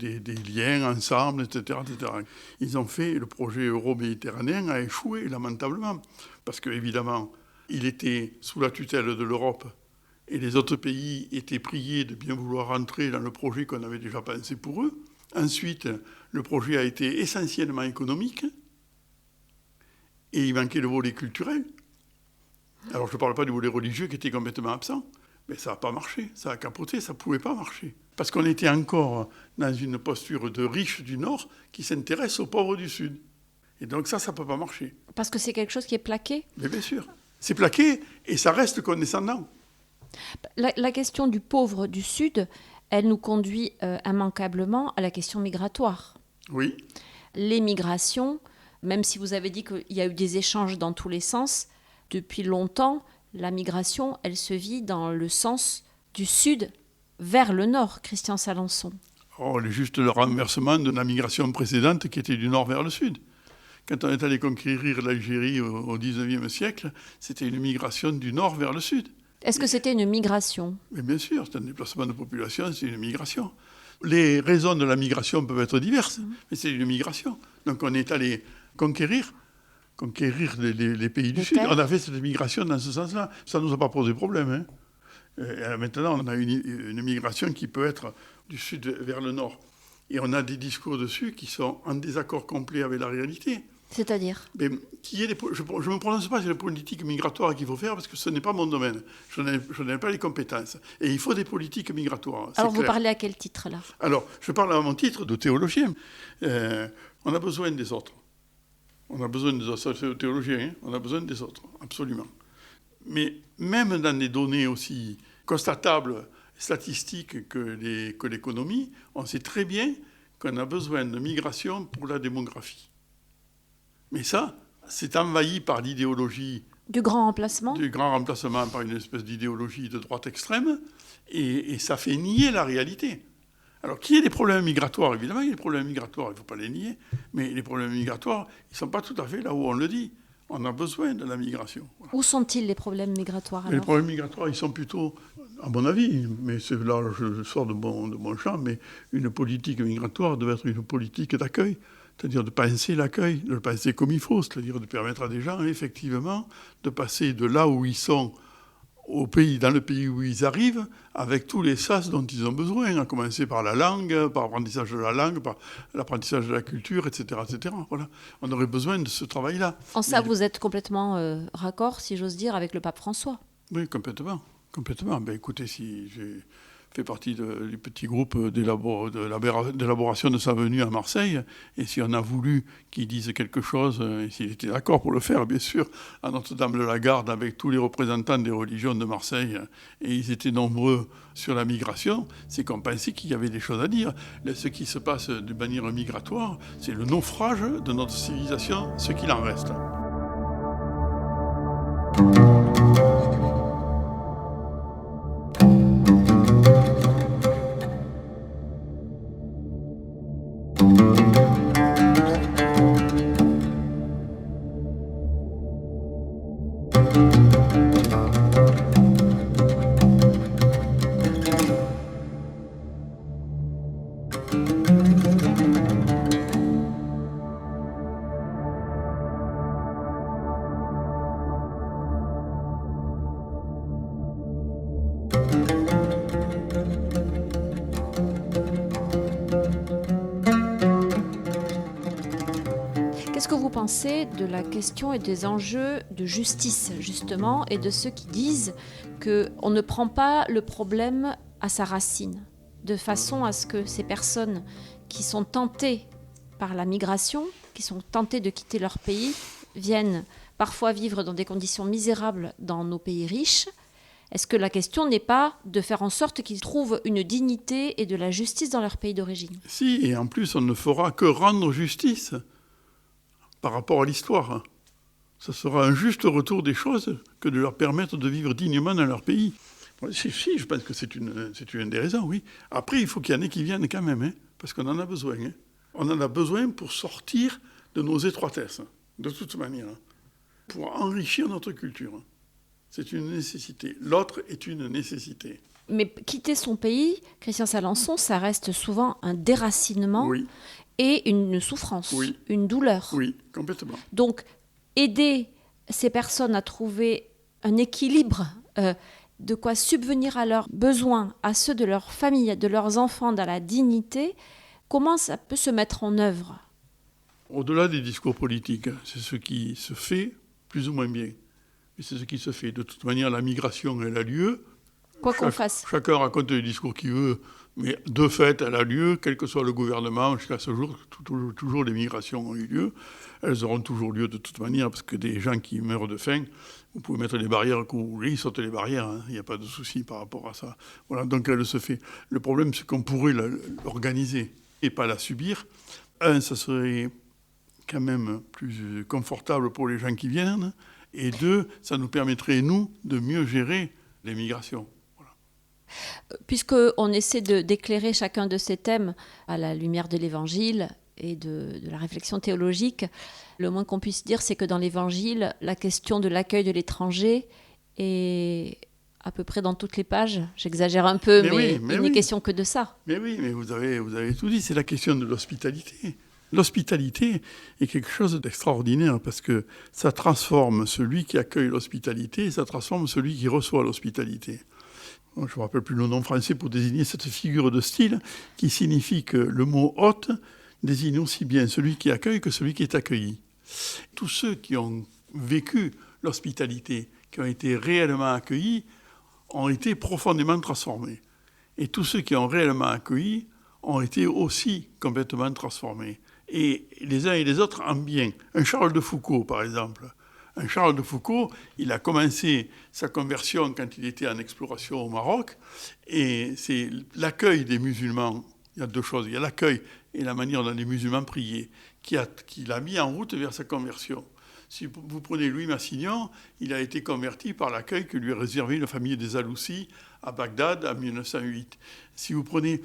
liens ensemble, etc., etc. Ils ont fait, le projet euro-méditerranéen a échoué lamentablement, parce qu'évidemment, il était sous la tutelle de l'Europe, et les autres pays étaient priés de bien vouloir entrer dans le projet qu'on avait déjà pensé pour eux. Ensuite, le projet a été essentiellement économique, et il manquait le volet culturel. Alors je ne parle pas du volet religieux qui était complètement absent, mais ça n'a pas marché, ça a capoté, ça ne pouvait pas marcher. Parce qu'on était encore dans une posture de riches du Nord qui s'intéresse aux pauvres du Sud. Et donc ça ne peut pas marcher. Parce que c'est quelque chose qui est plaqué ? Mais bien sûr. C'est plaqué et ça reste condescendant. La question du pauvre du Sud, elle nous conduit immanquablement à la question migratoire. Oui. Les migrations, même si vous avez dit qu'il y a eu des échanges dans tous les sens, depuis longtemps, la migration, elle se vit dans le sens du Sud vers le Nord, Christian Salençon. Oh, c'est juste le renversement de la migration précédente qui était du Nord vers le Sud. Quand on est allé conquérir l'Algérie au XIXe siècle, c'était une migration du Nord vers le Sud. Est-ce que c'était une migration ? Mais bien sûr, c'est un déplacement de population, c'est une migration. Les raisons de la migration peuvent être diverses, mais c'est une migration. Donc on est allé conquérir les pays du Sud. On a fait cette migration dans ce sens-là. Ça ne nous a pas posé problème. Hein. Maintenant, on a une migration qui peut être du Sud vers le Nord. Et on a des discours dessus qui sont en désaccord complet avec la réalité. C'est-à-dire ? Je ne me prononce pas sur les politiques migratoires qu'il faut faire parce que ce n'est pas mon domaine. Je n'ai pas les compétences. Et il faut des politiques migratoires. Alors vous parlez à quel titre là ? Alors, je parle à mon titre de théologien. On a besoin des autres. On a besoin des autres théologiens. On a besoin des autres, absolument. Mais même dans des données aussi constatables, statistiques que l'économie, on sait très bien qu'on a besoin de migration pour la démographie. Mais ça, c'est envahi par l'idéologie... Du grand remplacement ? Du grand remplacement par une espèce d'idéologie de droite extrême, et ça fait nier la réalité. Alors, qu'il y ait des problèmes migratoires, évidemment, il y a des problèmes migratoires, il ne faut pas les nier, mais les problèmes migratoires, ils ne sont pas tout à fait là où on le dit. On a besoin de la migration. Voilà. Où sont-ils les problèmes migratoires alors ? Les problèmes migratoires, ils sont plutôt, à mon avis, mais c'est là je sors de mon champ, mais une politique migratoire devait être une politique d'accueil. C'est-à-dire de penser l'accueil, de le penser comme il faut, c'est-à-dire de permettre à des gens, effectivement, de passer de là où ils sont dans le pays où ils arrivent, avec tous les sas dont ils ont besoin, à commencer par la langue, par l'apprentissage de la langue, par l'apprentissage de la culture, etc., etc. Voilà. On aurait besoin de ce travail-là. En ça, vous êtes complètement raccord, si j'ose dire, avec le pape François ? Oui, complètement. Ben, écoutez, si j'ai fait partie du petit groupe d'élaboration de sa venue à Marseille, et si on a voulu qu'il dise quelque chose, et s'il était d'accord pour le faire, bien sûr, à Notre-Dame-de-la-Garde, avec tous les représentants des religions de Marseille, et ils étaient nombreux sur la migration, c'est qu'on pensait qu'il y avait des choses à dire. Ce qui se passe de manière migratoire, c'est le naufrage de notre civilisation, ce qu'il en reste. pensez de la question et des enjeux de justice, justement, et de ceux qui disent qu'on ne prend pas le problème à sa racine, de façon à ce que ces personnes qui sont tentées par la migration, qui sont tentées de quitter leur pays, viennent parfois vivre dans des conditions misérables dans nos pays riches? Est-ce que la question n'est pas de faire en sorte qu'ils trouvent une dignité et de la justice dans leur pays d'origine? Si, et en plus, on ne fera que rendre justice par rapport à l'histoire. Ce sera un juste retour des choses que de leur permettre de vivre dignement dans leur pays. Si, je pense que c'est une des raisons, oui. Après, il faut qu'il y en ait qui viennent quand même, parce qu'on en a besoin. On en a besoin pour sortir de nos étroitesses, de toute manière, pour enrichir notre culture. C'est une nécessité. L'autre est une nécessité. Mais quitter son pays, Christian Salençon, ça reste souvent un déracinement et une souffrance, une douleur. Oui, complètement. Donc, aider ces personnes à trouver un équilibre, de quoi subvenir à leurs besoins, à ceux de leur famille, de leurs enfants, dans la dignité, comment ça peut se mettre en œuvre? Au-delà des discours politiques, c'est ce qui se fait plus ou moins bien. Mais c'est ce qui se fait. De toute manière, la migration, elle a lieu. Quoi qu'on fasse. Chacun raconte les discours qu'il veut, mais de fait, elle a lieu, quel que soit le gouvernement. Jusqu'à ce jour, toujours les migrations ont eu lieu. Elles auront toujours lieu de toute manière, parce que des gens qui meurent de faim, vous pouvez mettre les barrières que vous voulez, ils sautent les barrières, il n'y a pas de souci par rapport à ça. Voilà, donc elle se fait. Le problème, c'est qu'on pourrait l'organiser et pas la subir. Ça serait quand même plus confortable pour les gens qui viennent. Et 2, ça nous permettrait, nous, de mieux gérer les migrations. Voilà. Puisqu'on essaie d'éclairer chacun de ces thèmes à la lumière de l'Évangile et de la réflexion théologique, le moins qu'on puisse dire, c'est que dans l'Évangile, la question de l'accueil de l'étranger est à peu près dans toutes les pages. J'exagère un peu, mais il n'est question que de ça. Mais oui, mais vous avez tout dit, c'est la question de l'hospitalité. L'hospitalité est quelque chose d'extraordinaire parce que ça transforme celui qui accueille l'hospitalité et ça transforme celui qui reçoit l'hospitalité. Je ne me rappelle plus le nom français pour désigner cette figure de style qui signifie que le mot hôte désigne aussi bien celui qui accueille que celui qui est accueilli. Tous ceux qui ont vécu l'hospitalité, qui ont été réellement accueillis, ont été profondément transformés. Et tous ceux qui ont réellement accueilli ont été aussi complètement transformés. Et les uns et les autres en bien. Un Charles de Foucault, par exemple. Un Charles de Foucault, il a commencé sa conversion quand il était en exploration au Maroc. Et c'est l'accueil des musulmans. Il y a deux choses. Il y a l'accueil et la manière dont les musulmans priaient, qui l'a mis en route vers sa conversion. Si vous prenez Louis Massignon, il a été converti par l'accueil que lui a réservé la famille des Aloussi à Bagdad en 1908. Si vous prenez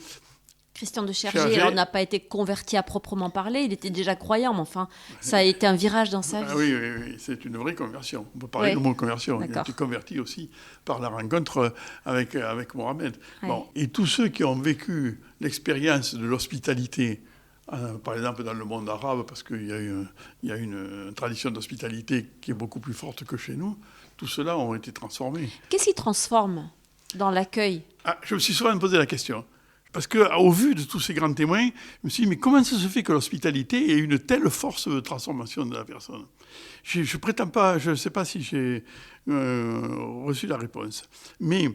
Christian de Chergé, alors n'a pas été converti à proprement parler, il était déjà croyant, mais enfin, ça a été un virage dans sa vie. Oui, c'est une vraie conversion. On peut parler de mot conversion. Il a été converti aussi par la rencontre avec Mohamed. Bon, et tous ceux qui ont vécu l'expérience de l'hospitalité, par exemple dans le monde arabe, parce qu'il y a une tradition d'hospitalité qui est beaucoup plus forte que chez nous, tout cela ont été transformés. Qu'est-ce qui transforme dans l'accueil ? Je me suis souvent posé la question. Parce qu'au vu de tous ces grands témoins, je me suis dit, mais comment ça se fait que l'hospitalité ait une telle force de transformation de la personne ? Je prétends pas, je ne sais pas si j'ai reçu la réponse, mais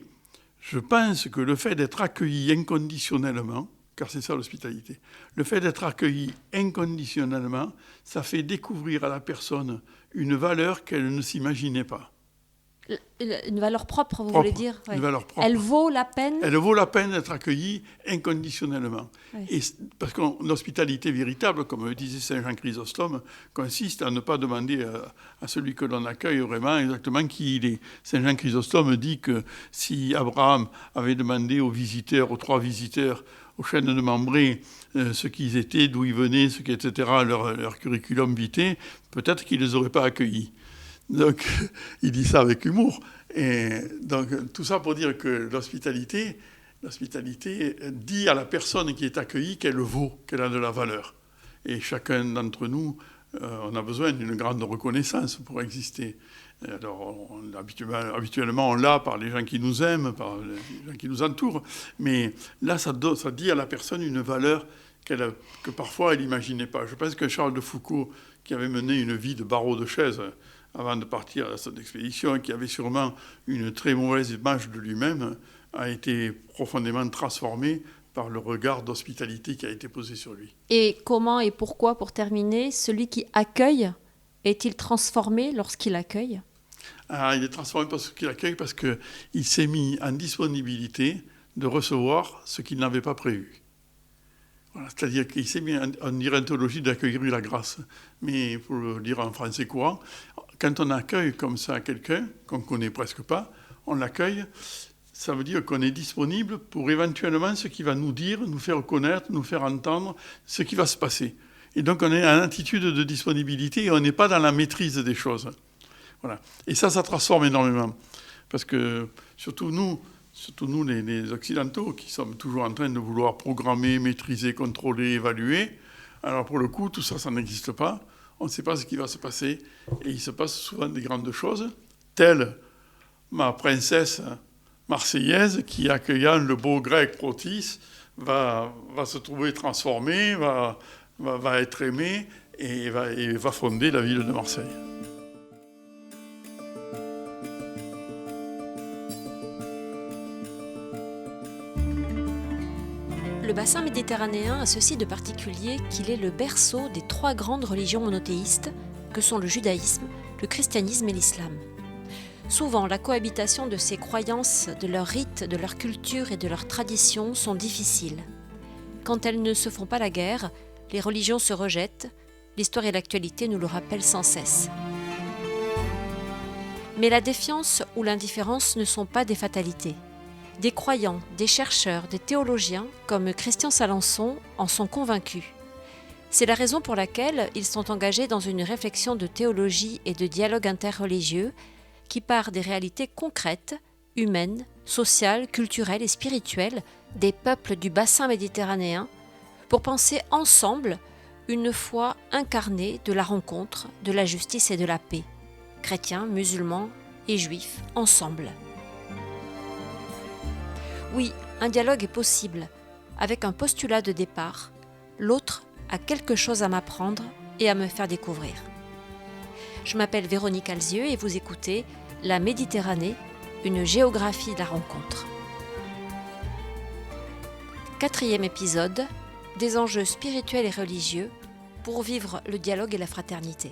je pense que le fait d'être accueilli inconditionnellement, car c'est ça l'hospitalité, le fait d'être accueilli inconditionnellement, ça fait découvrir à la personne une valeur qu'elle ne s'imaginait pas. Une valeur propre, vous voulez dire ? Une valeur propre. Elle vaut la peine ? Elle vaut la peine d'être accueillie inconditionnellement. Oui. Et parce que l'hospitalité véritable, comme disait Saint Jean Chrysostome, consiste à ne pas demander à celui que l'on accueille vraiment exactement qui il est. Saint Jean Chrysostome dit que si Abraham avait demandé aux visiteurs, aux 3 visiteurs, aux chaînes de Mambré, ce qu'ils étaient, d'où ils venaient, etc., leur curriculum vitae, peut-être qu'il ne les aurait pas accueillis. Donc, il dit ça avec humour. Et donc, tout ça pour dire que l'hospitalité dit à la personne qui est accueillie qu'elle vaut, qu'elle a de la valeur. Et chacun d'entre nous, on a besoin d'une grande reconnaissance pour exister. Alors, habituellement, on l'a par les gens qui nous aiment, par les gens qui nous entourent. Mais là, ça dit à la personne une valeur que parfois elle n'imaginait pas. Je pense que Charles de Foucault, qui avait mené une vie de barreau de chaise avant de partir à son expédition, qui avait sûrement une très mauvaise image de lui-même, a été profondément transformé par le regard d'hospitalité qui a été posé sur lui. Et comment et pourquoi, pour terminer, celui qui accueille est-il transformé lorsqu'il accueille ? Il est transformé parce qu'il accueille, parce qu'il s'est mis en disponibilité de recevoir ce qu'il n'avait pas prévu. Voilà, c'est-à-dire qu'il s'est mis en théologie d'accueillir la grâce. Mais pour le dire en français courant, quand on accueille comme ça quelqu'un qu'on ne connaît presque pas, on l'accueille, ça veut dire qu'on est disponible pour éventuellement ce qui va nous dire, nous faire connaître, nous faire entendre ce qui va se passer. Et donc on est en attitude de disponibilité et on n'est pas dans la maîtrise des choses. Voilà. Et ça transforme énormément. Parce que surtout nous les Occidentaux, qui sommes toujours en train de vouloir programmer, maîtriser, contrôler, évaluer, alors pour le coup, tout ça, ça n'existe pas. On ne sait pas ce qui va se passer. Et il se passe souvent des grandes choses, telles ma princesse marseillaise qui, accueillant le beau grec Protis, va se trouver transformée, va être aimée et va fonder la ville de Marseille. Le bassin méditerranéen a ceci de particulier qu'il est le berceau des 3 grandes religions monothéistes que sont le judaïsme, le christianisme et l'islam. Souvent, la cohabitation de ces croyances, de leurs rites, de leur culture et de leurs traditions sont difficiles. Quand elles ne se font pas la guerre, les religions se rejettent, l'histoire et l'actualité nous le rappellent sans cesse. Mais la défiance ou l'indifférence ne sont pas des fatalités. Des croyants, des chercheurs, des théologiens, comme Christian Salençon, en sont convaincus. C'est la raison pour laquelle ils sont engagés dans une réflexion de théologie et de dialogue interreligieux qui part des réalités concrètes, humaines, sociales, culturelles et spirituelles des peuples du bassin méditerranéen pour penser ensemble une foi incarnée de la rencontre, de la justice et de la paix. Chrétiens, musulmans et juifs, ensemble. Oui, un dialogue est possible, avec un postulat de départ. L'autre a quelque chose à m'apprendre et à me faire découvrir. Je m'appelle Véronique Alzieux et vous écoutez La Méditerranée, une géographie de la rencontre. 4e épisode, des enjeux spirituels et religieux pour vivre le dialogue et la fraternité.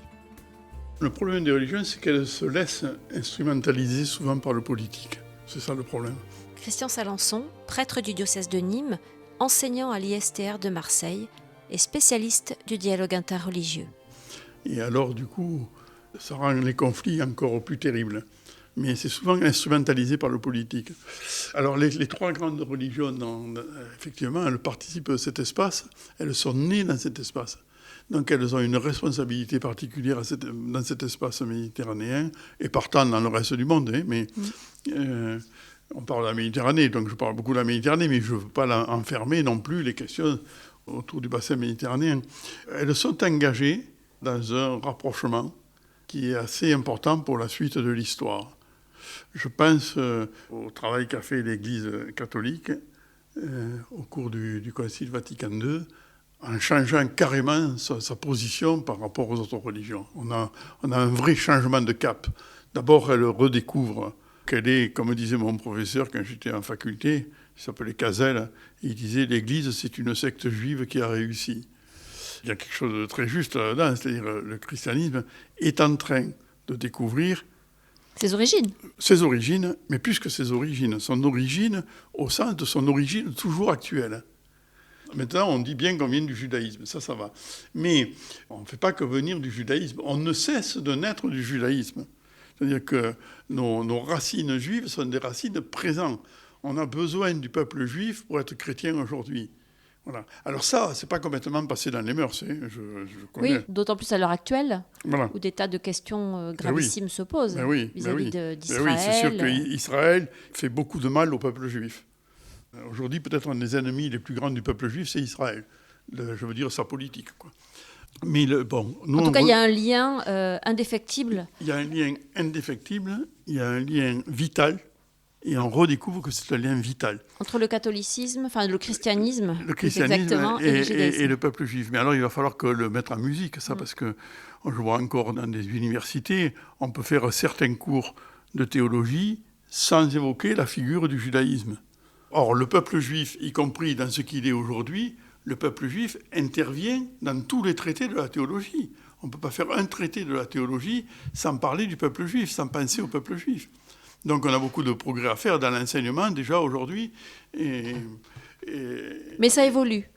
Le problème des religions, c'est qu'elles se laissent instrumentaliser souvent par le politique. C'est ça le problème. Christian Salençon, prêtre du diocèse de Nîmes, enseignant à l'ISTR de Marseille et spécialiste du dialogue interreligieux. Et alors, du coup, ça rend les conflits encore plus terribles. Mais c'est souvent instrumentalisé par le politique. Alors, les 3 grandes religions, effectivement, elles participent de cet espace, elles sont nées dans cet espace. Donc, elles ont une responsabilité particulière dans cet espace méditerranéen, et partant dans le reste du monde. On parle de la Méditerranée, donc je parle beaucoup de la Méditerranée, mais je ne veux pas enfermer non plus les questions autour du bassin méditerranéen. Elles sont engagées dans un rapprochement qui est assez important pour la suite de l'histoire. Je pense au travail qu'a fait l'Église catholique au cours du Concile Vatican II, en changeant carrément sa position par rapport aux autres religions. On a un vrai changement de cap. D'abord, elle redécouvre qu'elle est, comme disait mon professeur quand j'étais en faculté, il s'appelait Cazel, il disait « l'Église, c'est une secte juive qui a réussi ». Il y a quelque chose de très juste là-dedans, c'est-à-dire le christianisme est en train de découvrir ses origines, mais plus que ses origines, son origine au sens de son origine toujours actuelle. Maintenant, on dit bien qu'on vient du judaïsme, ça va. Mais on ne fait pas que venir du judaïsme, on ne cesse de naître du judaïsme. C'est-à-dire que nos racines juives sont des racines présentes. On a besoin du peuple juif pour être chrétien aujourd'hui. Voilà. Alors ça, c'est pas complètement passé dans les mœurs, je connais. Oui, d'autant plus à l'heure actuelle, voilà. Où des tas de questions gravissimes se posent vis-à-vis d'Israël. Oui, c'est sûr qu'Israël fait beaucoup de mal au peuple juif. Aujourd'hui, peut-être un des ennemis les plus grands du peuple juif, c'est Israël. Je veux dire sa politique, quoi. Mais en tout cas, il y a un lien indéfectible. Il y a un lien indéfectible, il y a un lien vital et on redécouvre que c'est un lien vital. Entre le catholicisme, enfin le christianisme Exactement, et le judaïsme. Et le peuple juif. Mais alors il va falloir que le mettre en musique, ça, parce que je vois encore dans des universités, on peut faire certains cours de théologie sans évoquer la figure du judaïsme. Or, le peuple juif, y compris dans ce qu'il est aujourd'hui, le peuple juif intervient dans tous les traités de la théologie. On ne peut pas faire un traité de la théologie sans parler du peuple juif, sans penser au peuple juif. Donc on a beaucoup de progrès à faire dans l'enseignement déjà aujourd'hui. Mais ça évolue.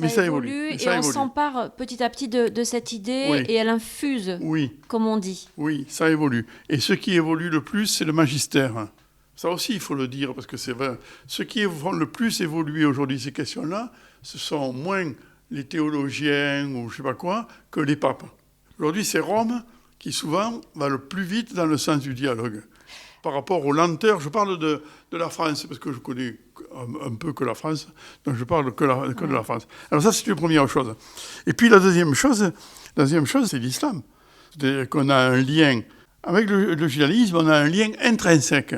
Ça évolue. Et on s'empare petit à petit de cette idée, oui. Et elle infuse, comme on dit. Oui, ça évolue. Et ce qui évolue le plus, c'est le magistère. Ça aussi, il faut le dire, parce que c'est vrai. Ce qui font le plus évoluer aujourd'hui ces questions-là, ce sont moins les théologiens ou je ne sais pas quoi, que les papes. Aujourd'hui, c'est Rome qui souvent va le plus vite dans le sens du dialogue. Par rapport aux lenteurs, je parle de la France, parce que je connais un peu que la France, donc je parle que de la France. Alors ça, c'est une première chose. Et puis la deuxième chose, c'est l'islam. C'est-à-dire qu'on a un lien, avec le judaïsme, on a un lien intrinsèque.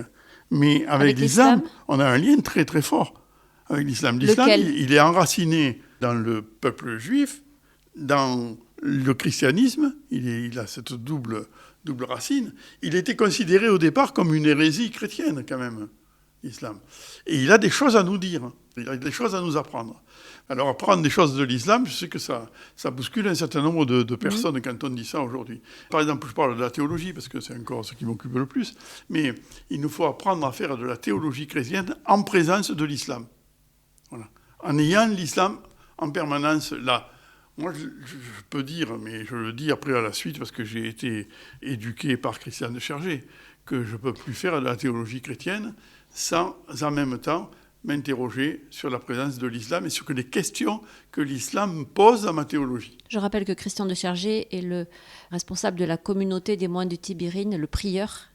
Mais avec l'islam, on a un lien très très fort avec l'islam. L'islam, il est enraciné dans le peuple juif, dans le christianisme, il a cette double racine. Il était considéré au départ comme une hérésie chrétienne quand même, l'islam. Et il a des choses à nous dire, il a des choses à nous apprendre. Alors apprendre des choses de l'islam, je sais que ça bouscule un certain nombre de personnes quand on dit ça aujourd'hui. Par exemple, je parle de la théologie, parce que c'est encore ce qui m'occupe le plus, mais il nous faut apprendre à faire de la théologie chrétienne en présence de l'islam. Voilà. En ayant l'islam en permanence là. Moi, je peux dire, mais je le dis après à la suite, parce que j'ai été éduqué par Christian de Chergé, que je ne peux plus faire de la théologie chrétienne sans, en même temps, m'interroger sur la présence de l'islam et sur les questions que l'islam pose à ma théologie. Je rappelle que Christian de Chergé est le responsable de la communauté des moines de Tibérine, le prieur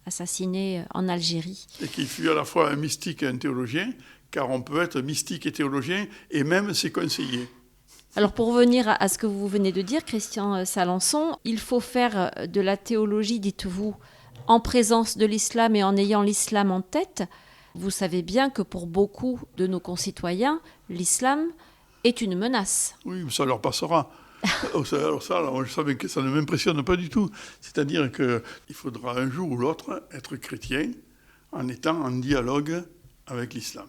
assassiné en Algérie. Et qui fut à la fois un mystique et un théologien, car on peut être mystique et théologien, et même ses conseillers. Alors pour revenir à ce que vous venez de dire, Christian Salençon, il faut faire de la théologie, dites-vous, en présence de l'islam et en ayant l'islam en tête. Vous savez bien que pour beaucoup de nos concitoyens, l'islam est une menace. Oui, ça leur passera. Alors ça, je savais que ça ne m'impressionne pas du tout. C'est-à-dire qu'il faudra un jour ou l'autre être chrétien en étant en dialogue avec l'islam.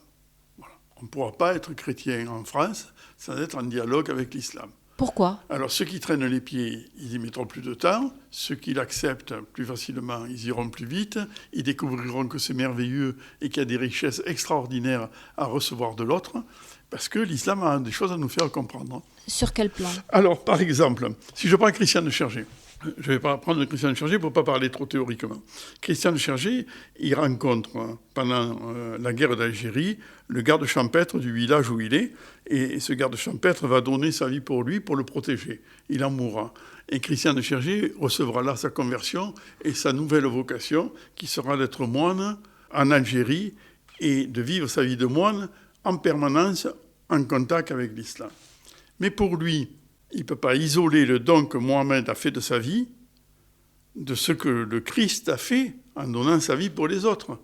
Voilà. On ne pourra pas être chrétien en France sans être en dialogue avec l'islam. Pourquoi ? Alors ceux qui traînent les pieds, ils y mettront plus de temps. Ceux qui l'acceptent plus facilement, ils iront plus vite. Ils découvriront que c'est merveilleux et qu'il y a des richesses extraordinaires à recevoir de l'autre, parce que l'islam a des choses à nous faire comprendre. Sur quel plan ? Alors, par exemple, si je prends Christian de Chergé, je ne vais pas prendre Christian de Chergé pour ne pas parler trop théoriquement. Christian de Chergé, il rencontre, pendant la guerre d'Algérie, le garde champêtre du village où il est, et ce garde champêtre va donner sa vie pour lui, pour le protéger. Il en mourra. Et Christian de Chergé recevra là sa conversion et sa nouvelle vocation, qui sera d'être moine en Algérie et de vivre sa vie de moine en permanence en contact avec l'islam. Mais pour lui, il ne peut pas isoler le don que Mohamed a fait de sa vie de ce que le Christ a fait en donnant sa vie pour les autres.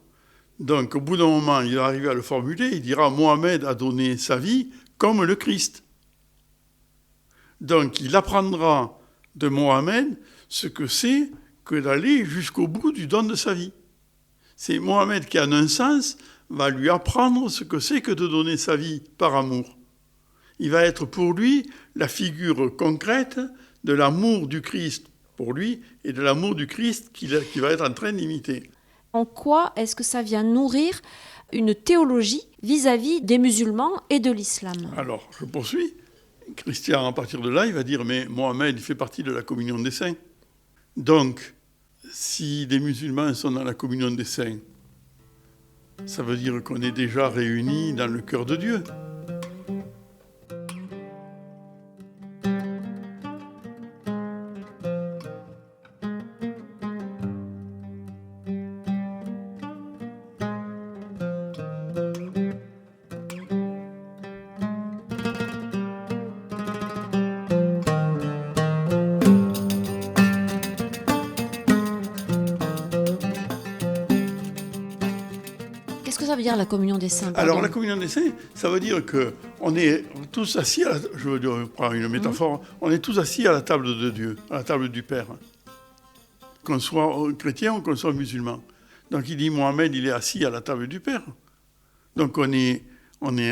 Donc, au bout d'un moment, il va arriver à le formuler, il dira « Mohamed a donné sa vie comme le Christ ». Donc, il apprendra de Mohamed ce que c'est que d'aller jusqu'au bout du don de sa vie. C'est Mohamed qui, en un sens, va lui apprendre ce que c'est que de donner sa vie par amour. Il va être pour lui la figure concrète de l'amour du Christ pour lui et de l'amour du Christ qui va être en train d'imiter. En quoi est-ce que ça vient nourrir une théologie vis-à-vis des musulmans et de l'islam ? Alors, je poursuis. Christian, à partir de là, il va dire « Mais Mohamed, il fait partie de la communion des saints. Donc, si des musulmans sont dans la communion des saints, ça veut dire qu'on est déjà réunis dans le cœur de Dieu. » la communion des saints? Alors, la communion des saints, ça veut dire qu'on est tous assis, je prends une métaphore, on est tous assis à la table de Dieu, à la table du Père. Qu'on soit chrétien ou qu'on soit musulman. Donc il dit, Mohamed, il est assis à la table du Père. Donc on est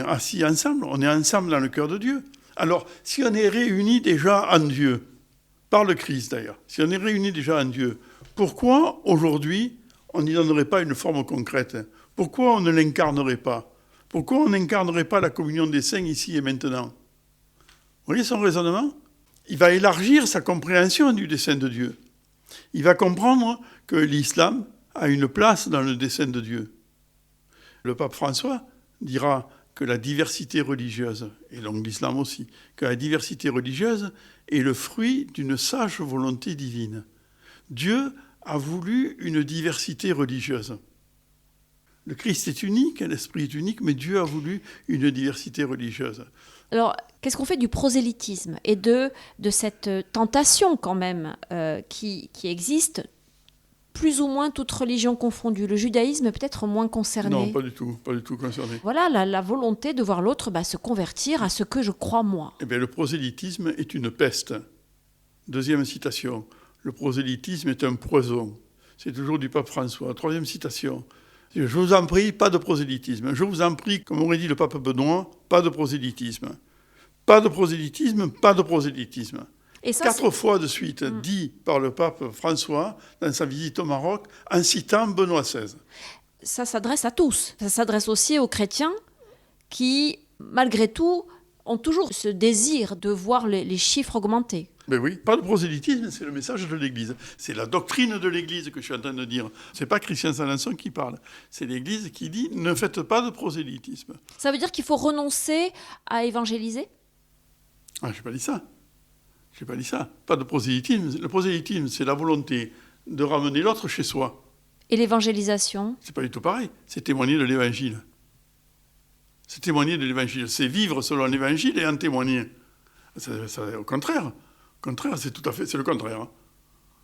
assis ensemble, on est ensemble dans le cœur de Dieu. Alors, si on est réunis déjà en Dieu, par le Christ d'ailleurs, si on est réunis déjà en Dieu, pourquoi aujourd'hui on n'y donnerait pas une forme concrète? Pourquoi on ne l'incarnerait pas? Pourquoi on n'incarnerait pas la communion des saints ici et maintenant? Vous voyez son raisonnement? Il va élargir sa compréhension du dessein de Dieu. Il va comprendre que l'islam a une place dans le dessein de Dieu. Le pape François dira que la diversité religieuse, et donc l'islam aussi, que la diversité religieuse est le fruit d'une sage volonté divine. Dieu a voulu une diversité religieuse. Le Christ est unique, l'Esprit est unique, mais Dieu a voulu une diversité religieuse. Alors, qu'est-ce qu'on fait du prosélytisme et de cette tentation quand même qui existe, plus ou moins toutes religions confondues? Le judaïsme peut-être moins concerné. Non, pas du tout concerné. Voilà la volonté de voir l'autre se convertir à ce que je crois moi. Eh bien, le prosélytisme est une peste. Deuxième citation. Le prosélytisme est un poison. C'est toujours du pape François. Troisième citation. Je vous en prie, pas de prosélytisme. Je vous en prie, comme aurait dit le pape Benoît, pas de prosélytisme. Pas de prosélytisme, pas de prosélytisme. Et ça, 4 fois de suite dit par le pape François dans sa visite au Maroc en citant Benoît XVI. Ça s'adresse à tous. Ça s'adresse aussi aux chrétiens qui, malgré tout, ont toujours ce désir de voir les chiffres augmenter. Ben oui, pas de prosélytisme, c'est le message de l'Église. C'est la doctrine de l'Église que je suis en train de dire. C'est pas Christian Salançon qui parle. C'est l'Église qui dit « ne faites pas de prosélytisme ». Ça veut dire qu'il faut renoncer à évangéliser ? Ah, je n'ai pas dit ça. Je n'ai pas dit ça. Pas de prosélytisme. Le prosélytisme, c'est la volonté de ramener l'autre chez soi. Et l'évangélisation ? C'est pas du tout pareil. C'est témoigner de l'Évangile. C'est témoigner de l'Évangile. C'est vivre selon l'Évangile et en témoigner. Au contraire. Au contraire, c'est le contraire. Hein.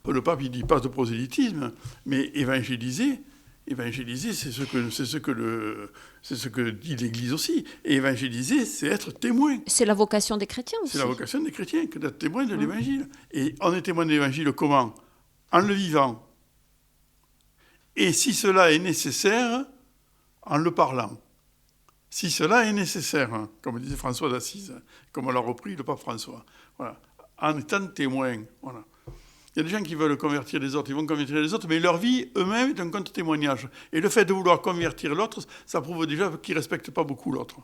Le pape, il dit pas de prosélytisme, mais évangéliser, c'est ce que dit l'Église aussi. Et évangéliser, c'est être témoin. C'est la vocation des chrétiens aussi. C'est la vocation des chrétiens, que d'être témoin de l'Évangile. Et on est témoin de l'Évangile comment? En le vivant. Et si cela est nécessaire, en le parlant. Si cela est nécessaire, hein, comme disait François d'Assise, comme l'a repris le pape François. Voilà. En étant témoin. Voilà. Il y a des gens qui veulent convertir les autres, ils vont convertir les autres, mais leur vie eux-mêmes est un contre-témoignage. Et le fait de vouloir convertir l'autre, ça prouve déjà qu'ils ne respectent pas beaucoup l'autre.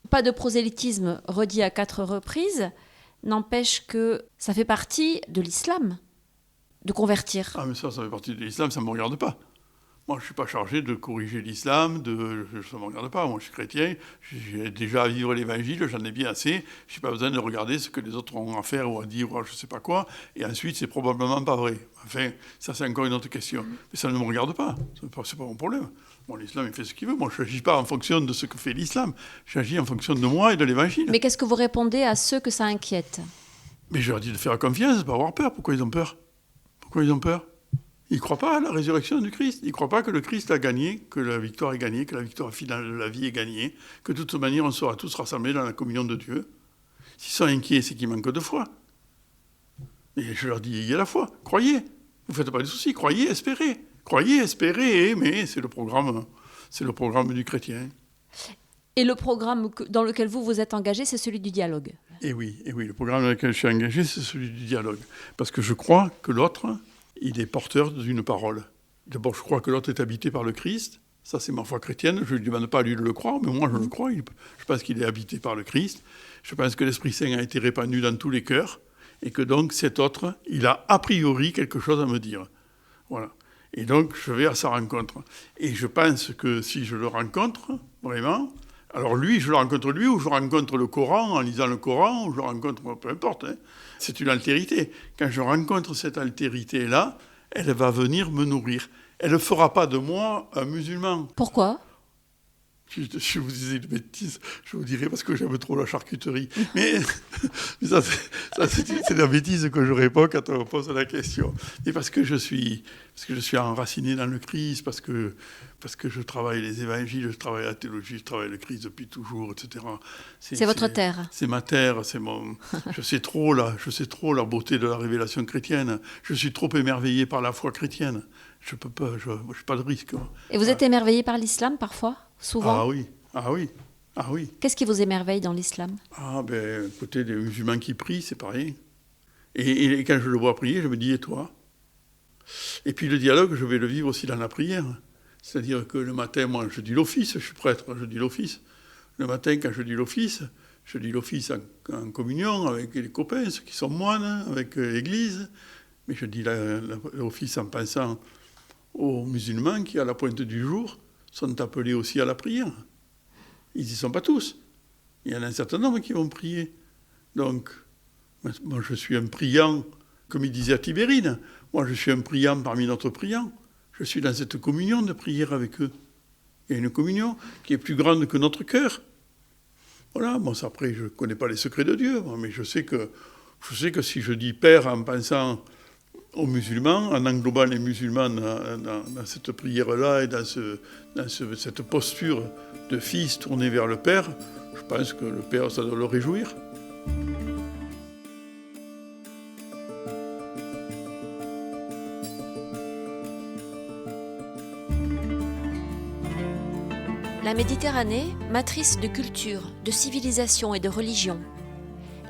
Pas de prosélytisme redit à 4 reprises, n'empêche que ça fait partie de l'islam, de convertir. Ah mais ça fait partie de l'islam, ça ne me regarde pas. Moi, je ne suis pas chargé de corriger l'islam, ça ne me regarde pas. Moi, je suis chrétien, j'ai déjà à vivre l'évangile, j'en ai bien assez. Je n'ai pas besoin de regarder ce que les autres ont à faire ou à dire ou à je ne sais pas quoi. Et ensuite, c'est probablement pas vrai. Enfin, ça, c'est encore une autre question. Mais ça ne me regarde pas. Ce n'est pas mon problème. Bon, l'islam, il fait ce qu'il veut. Moi, je n'agis pas en fonction de ce que fait l'islam. J'agis en fonction de moi et de l'évangile. Mais qu'est-ce que vous répondez à ceux que ça inquiète? Mais je leur dis de faire confiance, de ne pas avoir peur. Pourquoi ils ont peur? Pourquoi ils ont peur? Ils ne croient pas à la résurrection du Christ. Ils ne croient pas que le Christ a gagné, que la victoire est gagnée, que la victoire finale de la vie est gagnée, que de toute manière, on sera tous rassemblés dans la communion de Dieu. S'ils sont inquiets, c'est qu'ils manquent de foi. Et je leur dis, il y a la foi. Croyez. Vous ne faites pas de soucis. Croyez, espérez. Croyez, espérez, aimez. C'est le programme du chrétien. Et le programme dans lequel vous êtes engagé, c'est celui du dialogue. Et oui, le programme dans lequel je suis engagé, c'est celui du dialogue. Parce que je crois que l'autre, il est porteur d'une parole. D'abord, je crois que l'autre est habité par le Christ. Ça, c'est ma foi chrétienne. Je ne lui demande pas à lui de le croire, mais moi, je le crois. Je pense qu'il est habité par le Christ. Je pense que l'Esprit Saint a été répandu dans tous les cœurs et que donc, cet autre, il a a priori quelque chose à me dire. Voilà. Et donc, je vais à sa rencontre. Et je pense que si je le rencontre, vraiment... Alors lui, je le rencontre lui, ou je rencontre le Coran en lisant le Coran, ou je le rencontre, peu importe. Hein. C'est une altérité. Quand je rencontre cette altérité-là, elle va venir me nourrir. Elle ne fera pas de moi un musulman. Pourquoi ? Je vous disais une bêtise, je vous dirais parce que j'aime trop la charcuterie. Mais ça, c'est la bêtise que je réponds quand on me pose la question. Mais parce que je suis enraciné dans le Christ, parce que je travaille les évangiles, je travaille la théologie, je travaille le Christ depuis toujours, etc. C'est votre terre. C'est ma terre, c'est mon. Je sais trop la beauté de la révélation chrétienne. Je suis trop émerveillé par la foi chrétienne. Je peux pas, je n'ai pas de risque. Et vous êtes émerveillé par l'islam parfois, souvent? Ah oui. Qu'est-ce qui vous émerveille dans l'islam? Écoutez, des musulmans qui prient, c'est pareil. Et quand je le vois prier, je me dis, et toi? Et puis le dialogue, je vais le vivre aussi dans la prière. C'est-à-dire que le matin, moi, je dis l'office, je suis prêtre, je dis l'office. Le matin, quand je dis l'office en communion avec les copains, ceux qui sont moines, avec l'église. Mais je dis l'office en pensant aux musulmans qui, à la pointe du jour, sont appelés aussi à la prière. Ils n'y sont pas tous. Il y en a un certain nombre qui vont prier. Donc, moi, je suis un priant, comme il disait à Tibérine. Moi, je suis un priant parmi d'autres priants. Je suis dans cette communion de prière avec eux. Il y a une communion qui est plus grande que notre cœur. Voilà, après, je ne connais pas les secrets de Dieu, mais je sais que si je dis Père en pensant aux musulmans, en englobant les musulmans dans cette prière-là et dans cette posture de fils tourné vers le Père, je pense que le Père, ça doit le réjouir. La Méditerranée, matrice de culture, de civilisation et de religion.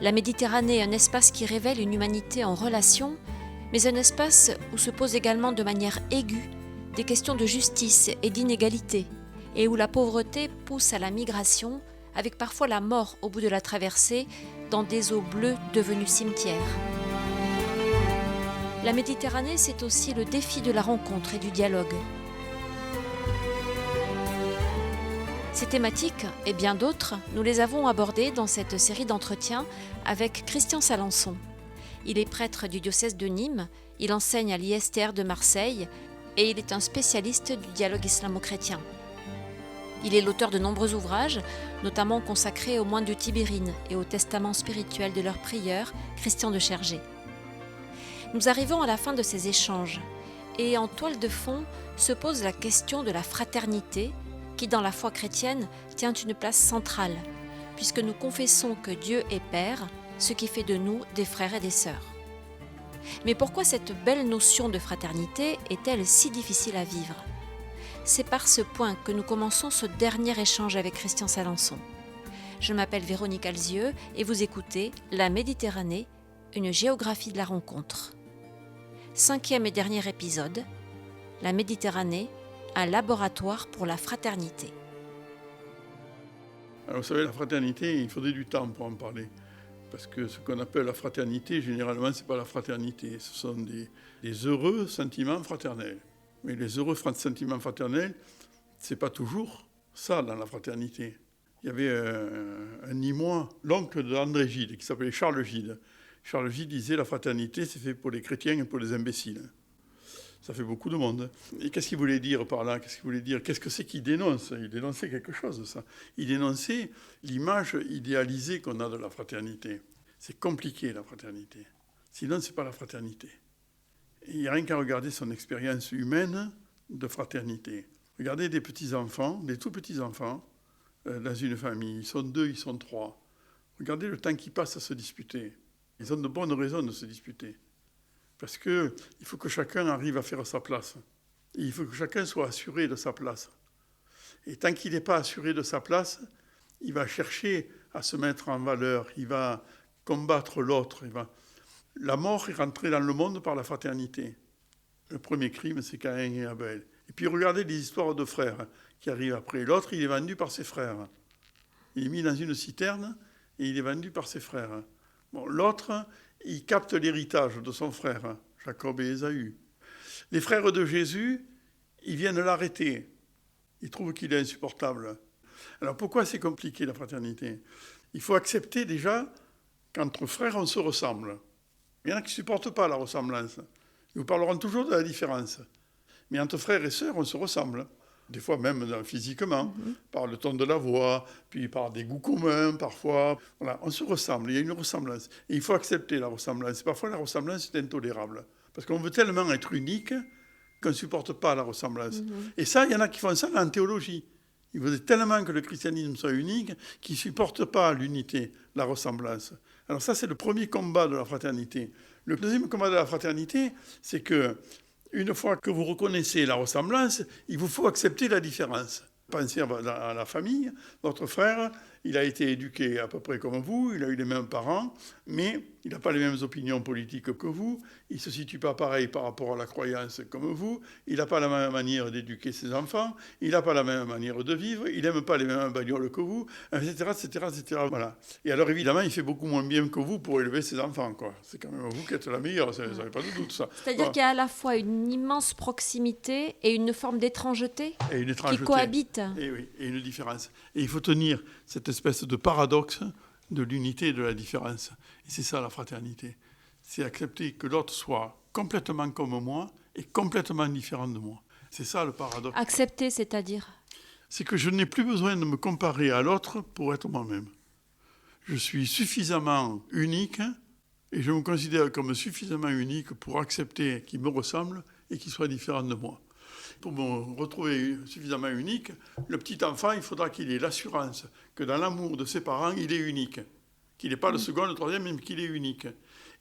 La Méditerranée, un espace qui révèle une humanité en relation, mais un espace où se posent également de manière aiguë des questions de justice et d'inégalité, et où la pauvreté pousse à la migration, avec parfois la mort au bout de la traversée, dans des eaux bleues devenues cimetières. La Méditerranée, c'est aussi le défi de la rencontre et du dialogue. Ces thématiques, et bien d'autres, nous les avons abordées dans cette série d'entretiens avec Christian Salençon. Il est prêtre du diocèse de Nîmes, il enseigne à l'ISTR de Marseille et il est un spécialiste du dialogue islamo-chrétien. Il est l'auteur de nombreux ouvrages, notamment consacrés aux moines de Tibérine et au testament spirituel de leur prieur, Christian de Chergé. Nous arrivons à la fin de ces échanges et en toile de fond se pose la question de la fraternité qui, dans la foi chrétienne, tient une place centrale, puisque nous confessons que Dieu est Père, ce qui fait de nous des frères et des sœurs. Mais pourquoi cette belle notion de fraternité est-elle si difficile à vivre? C'est par ce point que nous commençons ce dernier échange avec Christian Salençon. Je m'appelle Véronique Alzieux et vous écoutez La Méditerranée, une géographie de la rencontre. 5e et dernier épisode, La Méditerranée, un laboratoire pour la fraternité. Alors vous savez, la fraternité, il faudrait du temps pour en parler. Parce que ce qu'on appelle la fraternité, généralement, ce n'est pas la fraternité. Ce sont des heureux sentiments fraternels. Mais les heureux sentiments fraternels, ce n'est pas toujours ça dans la fraternité. Il y avait un Nîmois, l'oncle d'André Gide, qui s'appelait Charles Gide. Charles Gide disait la fraternité, c'est fait pour les chrétiens et pour les imbéciles. Ça fait beaucoup de monde. Et qu'est-ce qu'il voulait dire par là? Qu'est-ce que c'est qu'il dénonce? Il dénonçait quelque chose, ça. Il dénonçait l'image idéalisée qu'on a de la fraternité. C'est compliqué, la fraternité. Sinon, ce n'est pas la fraternité. Et il n'y a rien qu'à regarder son expérience humaine de fraternité. Regardez des petits-enfants, des tout petits-enfants, dans une famille. Ils sont 2, ils sont 3. Regardez le temps qu'ils passent à se disputer. Ils ont de bonnes raisons de se disputer. Parce qu'il faut que chacun arrive à faire sa place. Et il faut que chacun soit assuré de sa place. Et tant qu'il n'est pas assuré de sa place, il va chercher à se mettre en valeur, il va combattre l'autre. La mort est rentrée dans le monde par la fraternité. Le premier crime, c'est Caïn et Abel. Et puis regardez les histoires de frères qui arrivent après. L'autre, il est vendu par ses frères. Il est mis dans une citerne et il est vendu par ses frères. Bon, l'autre, il capte l'héritage de son frère, Jacob et Ésaü. Les frères de Jésus, ils viennent l'arrêter. Ils trouvent qu'il est insupportable. Alors pourquoi c'est compliqué la fraternité? Il faut accepter déjà qu'entre frères, on se ressemble. Il y en a qui ne supportent pas la ressemblance. Ils vous parleront toujours de la différence. Mais entre frères et sœurs, on se ressemble. Des fois même physiquement, par le ton de la voix, puis par des goûts communs parfois. Voilà, on se ressemble, il y a une ressemblance. Et il faut accepter la ressemblance. Parfois la ressemblance est intolérable. Parce qu'on veut tellement être unique qu'on ne supporte pas la ressemblance. Et ça, il y en a qui font ça en théologie. Ils veulent tellement que le christianisme soit unique qu'ils ne supportent pas l'unité, la ressemblance. Alors ça, c'est le premier combat de la fraternité. Le deuxième combat de la fraternité, c'est que une fois que vous reconnaissez la ressemblance, il vous faut accepter la différence. Pensez à la famille. Votre frère, il a été éduqué à peu près comme vous, il a eu les mêmes parents, mais il n'a pas les mêmes opinions politiques que vous, il ne se situe pas pareil par rapport à la croyance comme vous, il n'a pas la même manière d'éduquer ses enfants, il n'a pas la même manière de vivre, il n'aime pas les mêmes bagnoles que vous, etc., etc., etc. Voilà. Et alors évidemment, il fait beaucoup moins bien que vous pour élever ses enfants, quoi. C'est quand même vous qui êtes la meilleure, ça n'avez pas de doute, ça. C'est-à-dire qu'il y a à la fois une immense proximité et une forme d'étrangeté qui cohabitent. Et oui, et une différence. Et il faut tenir cette espèce de paradoxe de l'unité et de la différence. Et c'est ça la fraternité. C'est accepter que l'autre soit complètement comme moi et complètement différent de moi. C'est ça le paradoxe. Accepter, c'est-à-dire ? C'est que je n'ai plus besoin de me comparer à l'autre pour être moi-même. Je suis suffisamment unique et je me considère comme suffisamment unique pour accepter qu'il me ressemble et qu'il soit différent de moi. Pour me retrouver suffisamment unique, le petit enfant, il faudra qu'il ait l'assurance que dans l'amour de ses parents, il est unique. Qu'il n'est pas le second, le troisième, mais qu'il est unique.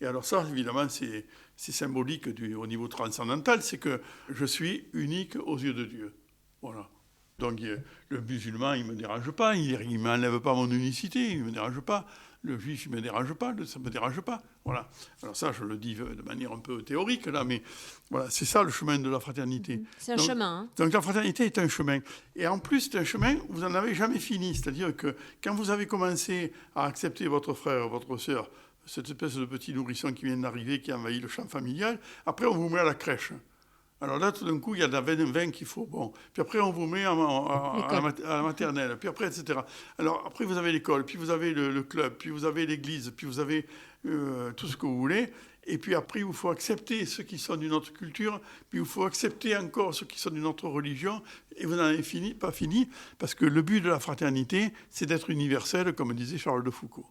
Et alors ça, évidemment, c'est symbolique au niveau transcendantal, c'est que je suis unique aux yeux de Dieu. Voilà. Donc le musulman, il ne me dérange pas, il ne m'enlève pas mon unicité, il ne me dérange pas. Le juif, il ne me dérange pas, ça ne me dérange pas. Voilà. Alors ça, je le dis de manière un peu théorique, là, mais voilà, c'est ça le chemin de la fraternité. C'est un chemin. Hein. Donc la fraternité est un chemin. Et en plus, c'est un chemin où vous n'en avez jamais fini. C'est-à-dire que quand vous avez commencé à accepter votre frère, votre sœur, cette espèce de petit nourrisson qui vient d'arriver, qui envahit le champ familial, après on vous met à la crèche. Alors là, tout d'un coup, il y a de la veine qu'il faut. Bon. Puis après, on vous met à la maternelle, puis après, etc. Alors après, vous avez l'école, puis vous avez le club, puis vous avez l'église, puis vous avez tout ce que vous voulez. Et puis après, il vous faut accepter ceux qui sont d'une autre culture, puis il vous faut accepter encore ceux qui sont d'une autre religion. Et vous n'en avez pas fini, parce que le but de la fraternité, c'est d'être universel, comme disait Charles de Foucault.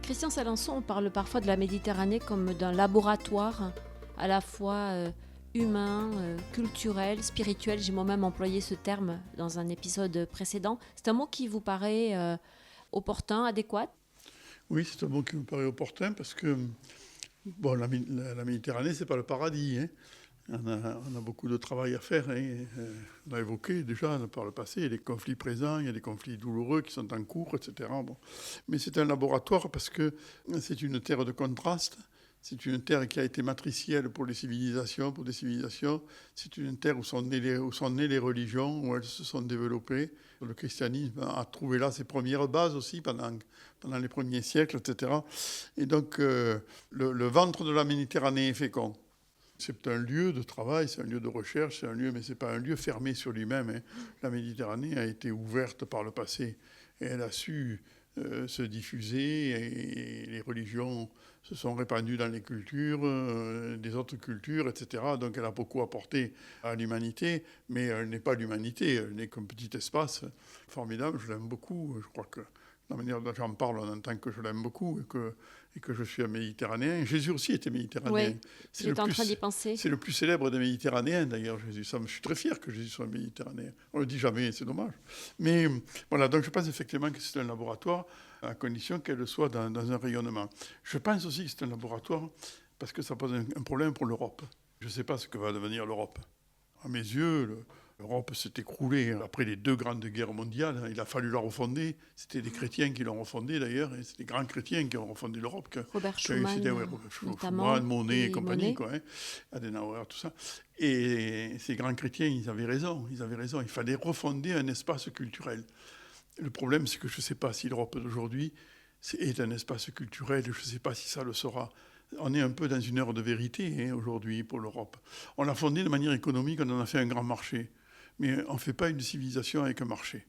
Christian Salençon, on parle parfois de la Méditerranée comme d'un laboratoire à la fois humain, culturel, spirituel. J'ai moi-même employé ce terme dans un épisode précédent. C'est un mot qui vous paraît opportun, adéquat ? Oui, c'est un mot qui me paraît opportun parce que bon, la Méditerranée, ce n'est pas le paradis. Hein. On a beaucoup de travail à faire. Hein. On a évoqué déjà par le passé les conflits présents, il y a des conflits douloureux qui sont en cours, etc. Bon. Mais c'est un laboratoire parce que c'est une terre de contraste. C'est une terre qui a été matricielle pour des civilisations. C'est une terre où sont nées les religions, où elles se sont développées. Le christianisme a trouvé là ses premières bases aussi pendant les premiers siècles, etc. Et donc, le ventre de la Méditerranée est fécond. C'est un lieu de travail, c'est un lieu de recherche, mais ce n'est pas un lieu fermé sur lui-même. Hein. La Méditerranée a été ouverte par le passé et elle a su se diffuser et les religions se sont répandues dans les cultures, des autres cultures, etc. Donc elle a beaucoup apporté à l'humanité, mais elle n'est pas l'humanité, elle n'est qu'un petit espace formidable, je l'aime beaucoup. Je crois que la manière dont j'en parle, on entend que je l'aime beaucoup et que je suis un Méditerranéen. Jésus aussi était Méditerranéen. Oui, j'étais en train d'y penser. C'est le plus célèbre des Méditerranéens, d'ailleurs, Jésus. Je suis très fier que Jésus soit Méditerranéen. On ne le dit jamais, c'est dommage. Mais voilà, donc je pense effectivement que c'est un laboratoire, à condition qu'elle soit dans un rayonnement. Je pense aussi que c'est un laboratoire parce que ça pose un problème pour l'Europe. Je ne sais pas ce que va devenir l'Europe. À mes yeux, L'Europe s'est écroulée après les 2 grandes guerres mondiales. Il a fallu la refonder. C'était des chrétiens qui l'ont refondée d'ailleurs. Et c'est des grands chrétiens qui ont refondé l'Europe. Robert Schuman, notamment. Schuman, Monnet et compagnie, Monnet. Adenauer, tout ça. Et ces grands chrétiens, ils avaient raison. Il fallait refonder un espace culturel. Le problème, c'est que je ne sais pas si l'Europe d'aujourd'hui est un espace culturel. Je ne sais pas si ça le sera. On est un peu dans une heure de vérité aujourd'hui pour l'Europe. On l'a fondée de manière économique, on en a fait un grand marché. Mais on ne fait pas une civilisation avec un marché.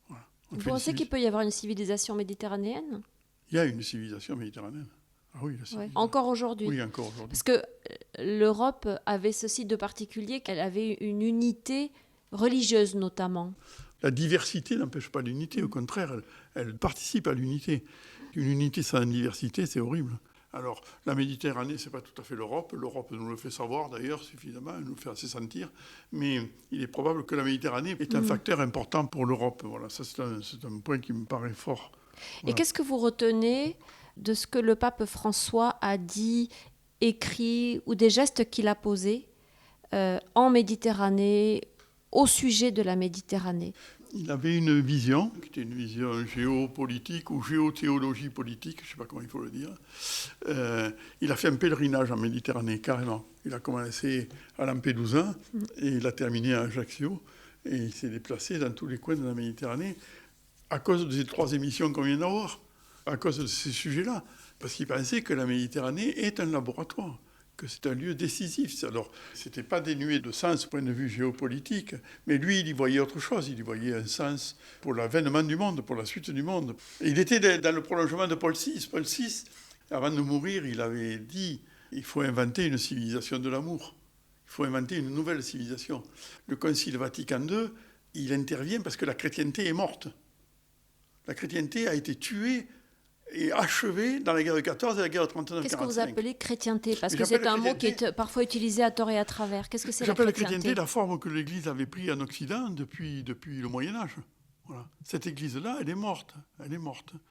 Voilà. Vous pensez qu'il peut y avoir une civilisation méditerranéenne ? Il y a une civilisation méditerranéenne. Ah oui, Encore aujourd'hui. Oui, encore aujourd'hui. Parce que l'Europe avait ceci de particulier qu'elle avait une unité religieuse notamment. La diversité n'empêche pas l'unité, au contraire, elle participe à l'unité. Une unité sans diversité, c'est horrible. Alors, la Méditerranée, ce n'est pas tout à fait l'Europe. L'Europe nous le fait savoir, d'ailleurs, suffisamment, elle nous le fait assez sentir. Mais il est probable que la Méditerranée est un facteur important pour l'Europe. Voilà, ça, c'est un point qui me paraît fort. Voilà. Et qu'est-ce que vous retenez de ce que le pape François a dit, écrit, ou des gestes qu'il a posés en Méditerranée, au sujet de la Méditerranée ? Il avait une vision, qui était une vision géopolitique ou géothéologie politique, je ne sais pas comment il faut le dire. Il a fait un pèlerinage en Méditerranée, carrément. Il a commencé à Lampedusa et il a terminé à Ajaccio. Et il s'est déplacé dans tous les coins de la Méditerranée à cause de ces 3 émissions qu'on vient d'avoir, à cause de ces sujets-là. Parce qu'il pensait que la Méditerranée est un laboratoire, que c'est un lieu décisif. Alors, ce n'était pas dénué de sens du point de vue géopolitique, mais lui, il y voyait autre chose. Il y voyait un sens pour l'avènement du monde, pour la suite du monde. Et il était dans le prolongement de Paul VI. Paul VI, avant de mourir, il avait dit « il faut inventer une civilisation de l'amour. Il faut inventer une nouvelle civilisation. » Le Concile Vatican II, il intervient parce que la chrétienté est morte. La chrétienté a été tuée et achevé dans la guerre de 14 et la guerre de 39-45. Qu'est-ce que vous appelez chrétienté ? Parce que c'est un mot qui est parfois utilisé à tort et à travers. Qu'est-ce que c'est la chrétienté ? J'appelle la chrétienté la forme que l'Église avait prise en Occident depuis le Moyen-Âge. Voilà. Cette Église-là, elle est morte.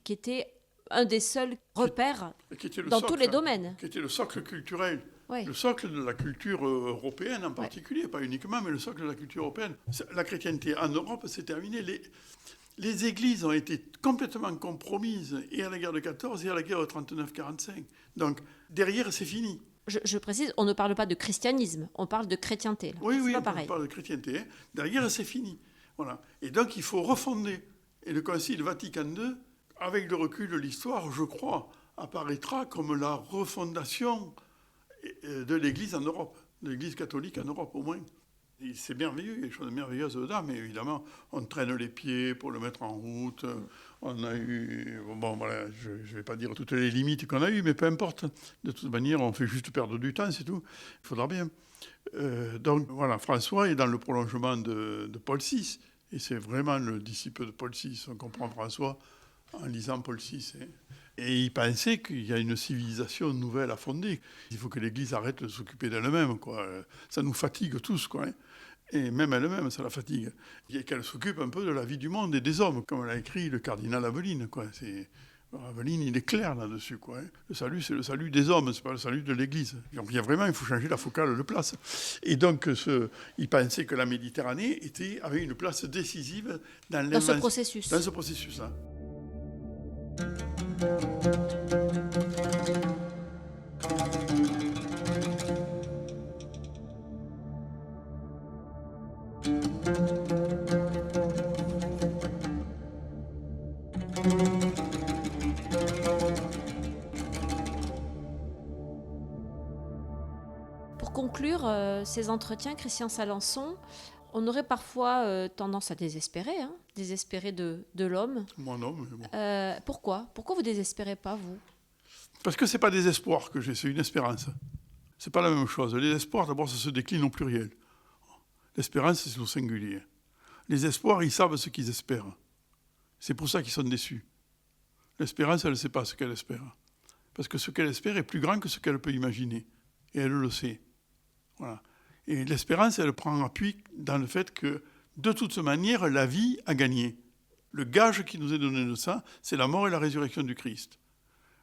Qui était un des seuls repères dans tous les domaines. Qui était le socle culturel. Oui. Le socle de la culture européenne en particulier, pas uniquement, mais le socle de la culture européenne. La chrétienté en Europe, c'est terminé. Les églises ont été complètement compromises et à la guerre de 14 et à la guerre de 39-45. Donc, derrière, c'est fini. Je précise, on ne parle pas de christianisme, on parle de chrétienté. Là. Oui, pas pareil. On parle de chrétienté. Derrière, c'est fini. Voilà. Et donc, il faut refonder. Et le Concile Vatican II, avec le recul de l'histoire, je crois, apparaîtra comme la refondation de l'Église en Europe, de l'Église catholique en Europe au moins. Et c'est merveilleux, il y a des choses merveilleuses dedans, mais évidemment, on traîne les pieds pour le mettre en route. On a eu... Bon, voilà, je ne vais pas dire toutes les limites qu'on a eues, mais peu importe. De toute manière, on fait juste perdre du temps, c'est tout. Il faudra bien. Donc, voilà, François est dans le prolongement de Paul VI. Et c'est vraiment le disciple de Paul VI. On comprend François en lisant Paul VI. Et il pensait qu'il y a une civilisation nouvelle à fonder. Il faut que l'Église arrête de s'occuper d'elle-même, quoi. Ça nous fatigue tous, quoi. Et même elle-même, ça la fatigue. Et qu'elle s'occupe un peu de la vie du monde et des hommes, comme l'a écrit le cardinal Aveline, quoi. Aveline, il est clair là-dessus, quoi. Le salut, c'est le salut des hommes, c'est pas le salut de l'Église. Donc il faut changer la focale de place. Et donc, il pensait que la Méditerranée avait une place décisive dans ce processus. Dans ce processus-là. Pour conclure ces entretiens, Christian Salençon, on aurait parfois tendance à désespérer, désespérer de l'homme. Moi non, mais bon. Pourquoi ? Pourquoi vous désespérez pas, vous ? Parce que c'est pas des espoirs que j'ai, c'est une espérance. C'est pas la même chose. Les espoirs, d'abord, ça se décline au pluriel. L'espérance, c'est au singulier. Les espoirs, ils savent ce qu'ils espèrent. C'est pour ça qu'ils sont déçus. L'espérance, elle ne sait pas ce qu'elle espère. Parce que ce qu'elle espère est plus grand que ce qu'elle peut imaginer. Et elle le sait. Voilà. Et l'espérance, elle prend appui dans le fait que, de toute manière, la vie a gagné. Le gage qui nous est donné de ça, c'est la mort et la résurrection du Christ.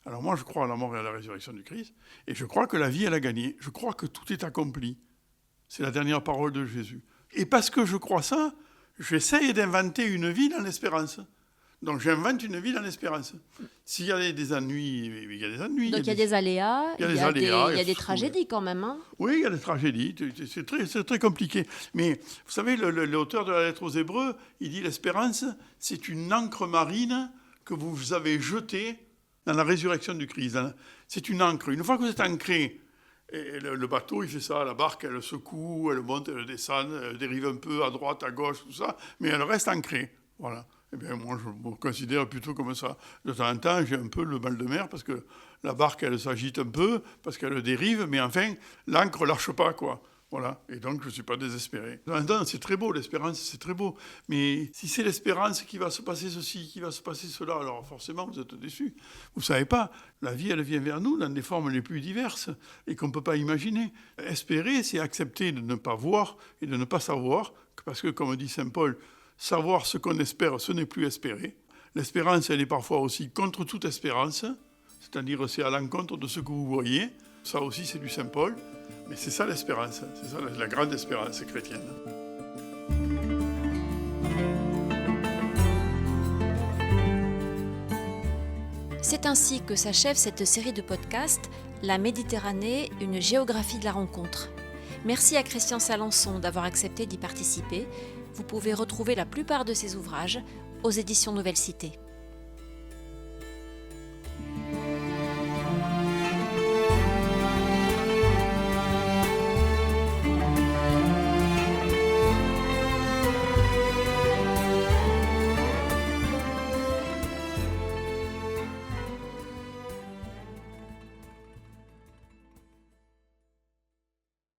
Alors moi, je crois à la mort et à la résurrection du Christ, et je crois que la vie, elle a gagné. Je crois que tout est accompli. C'est la dernière parole de Jésus. Et parce que je crois ça, j'essaye d'inventer une vie dans l'espérance. Donc j'invente une vie dans l'espérance. S'il y a des ennuis, il y a des ennuis. Donc il y a des aléas, il y a des tragédies quand même. Hein. Oui, il y a des tragédies, c'est très compliqué. Mais vous savez, l'auteur de la lettre aux Hébreux, il dit l'espérance, c'est une ancre marine que vous avez jetée dans la résurrection du Christ. C'est une ancre. Une fois que vous êtes ancré, et le bateau, il fait ça, la barque, elle secoue, elle monte, elle descend, elle dérive un peu à droite, à gauche, tout ça, mais elle reste ancrée. Voilà. Eh bien, moi, je me considère plutôt comme ça. De temps en temps, j'ai un peu le mal de mer parce que la barque, elle s'agite un peu, parce qu'elle dérive, mais enfin, l'ancre ne lâche pas, quoi. Voilà. Et donc, je ne suis pas désespéré. Non, c'est très beau, l'espérance, c'est très beau. Mais si c'est l'espérance qui va se passer ceci, qui va se passer cela, alors forcément, vous êtes déçus. Vous ne savez pas, la vie, elle vient vers nous dans des formes les plus diverses et qu'on ne peut pas imaginer. Espérer, c'est accepter de ne pas voir et de ne pas savoir, parce que, comme dit saint Paul, savoir ce qu'on espère, ce n'est plus espérer. L'espérance, elle est parfois aussi contre toute espérance, c'est-à-dire c'est à l'encontre de ce que vous voyez. Ça aussi, c'est du saint Paul. Mais c'est ça l'espérance, c'est ça la grande espérance chrétienne. C'est ainsi que s'achève cette série de podcasts « La Méditerranée, une géographie de la rencontre ». Merci à Christian Salençon d'avoir accepté d'y participer. Vous pouvez retrouver la plupart de ses ouvrages aux éditions Nouvelle Cité.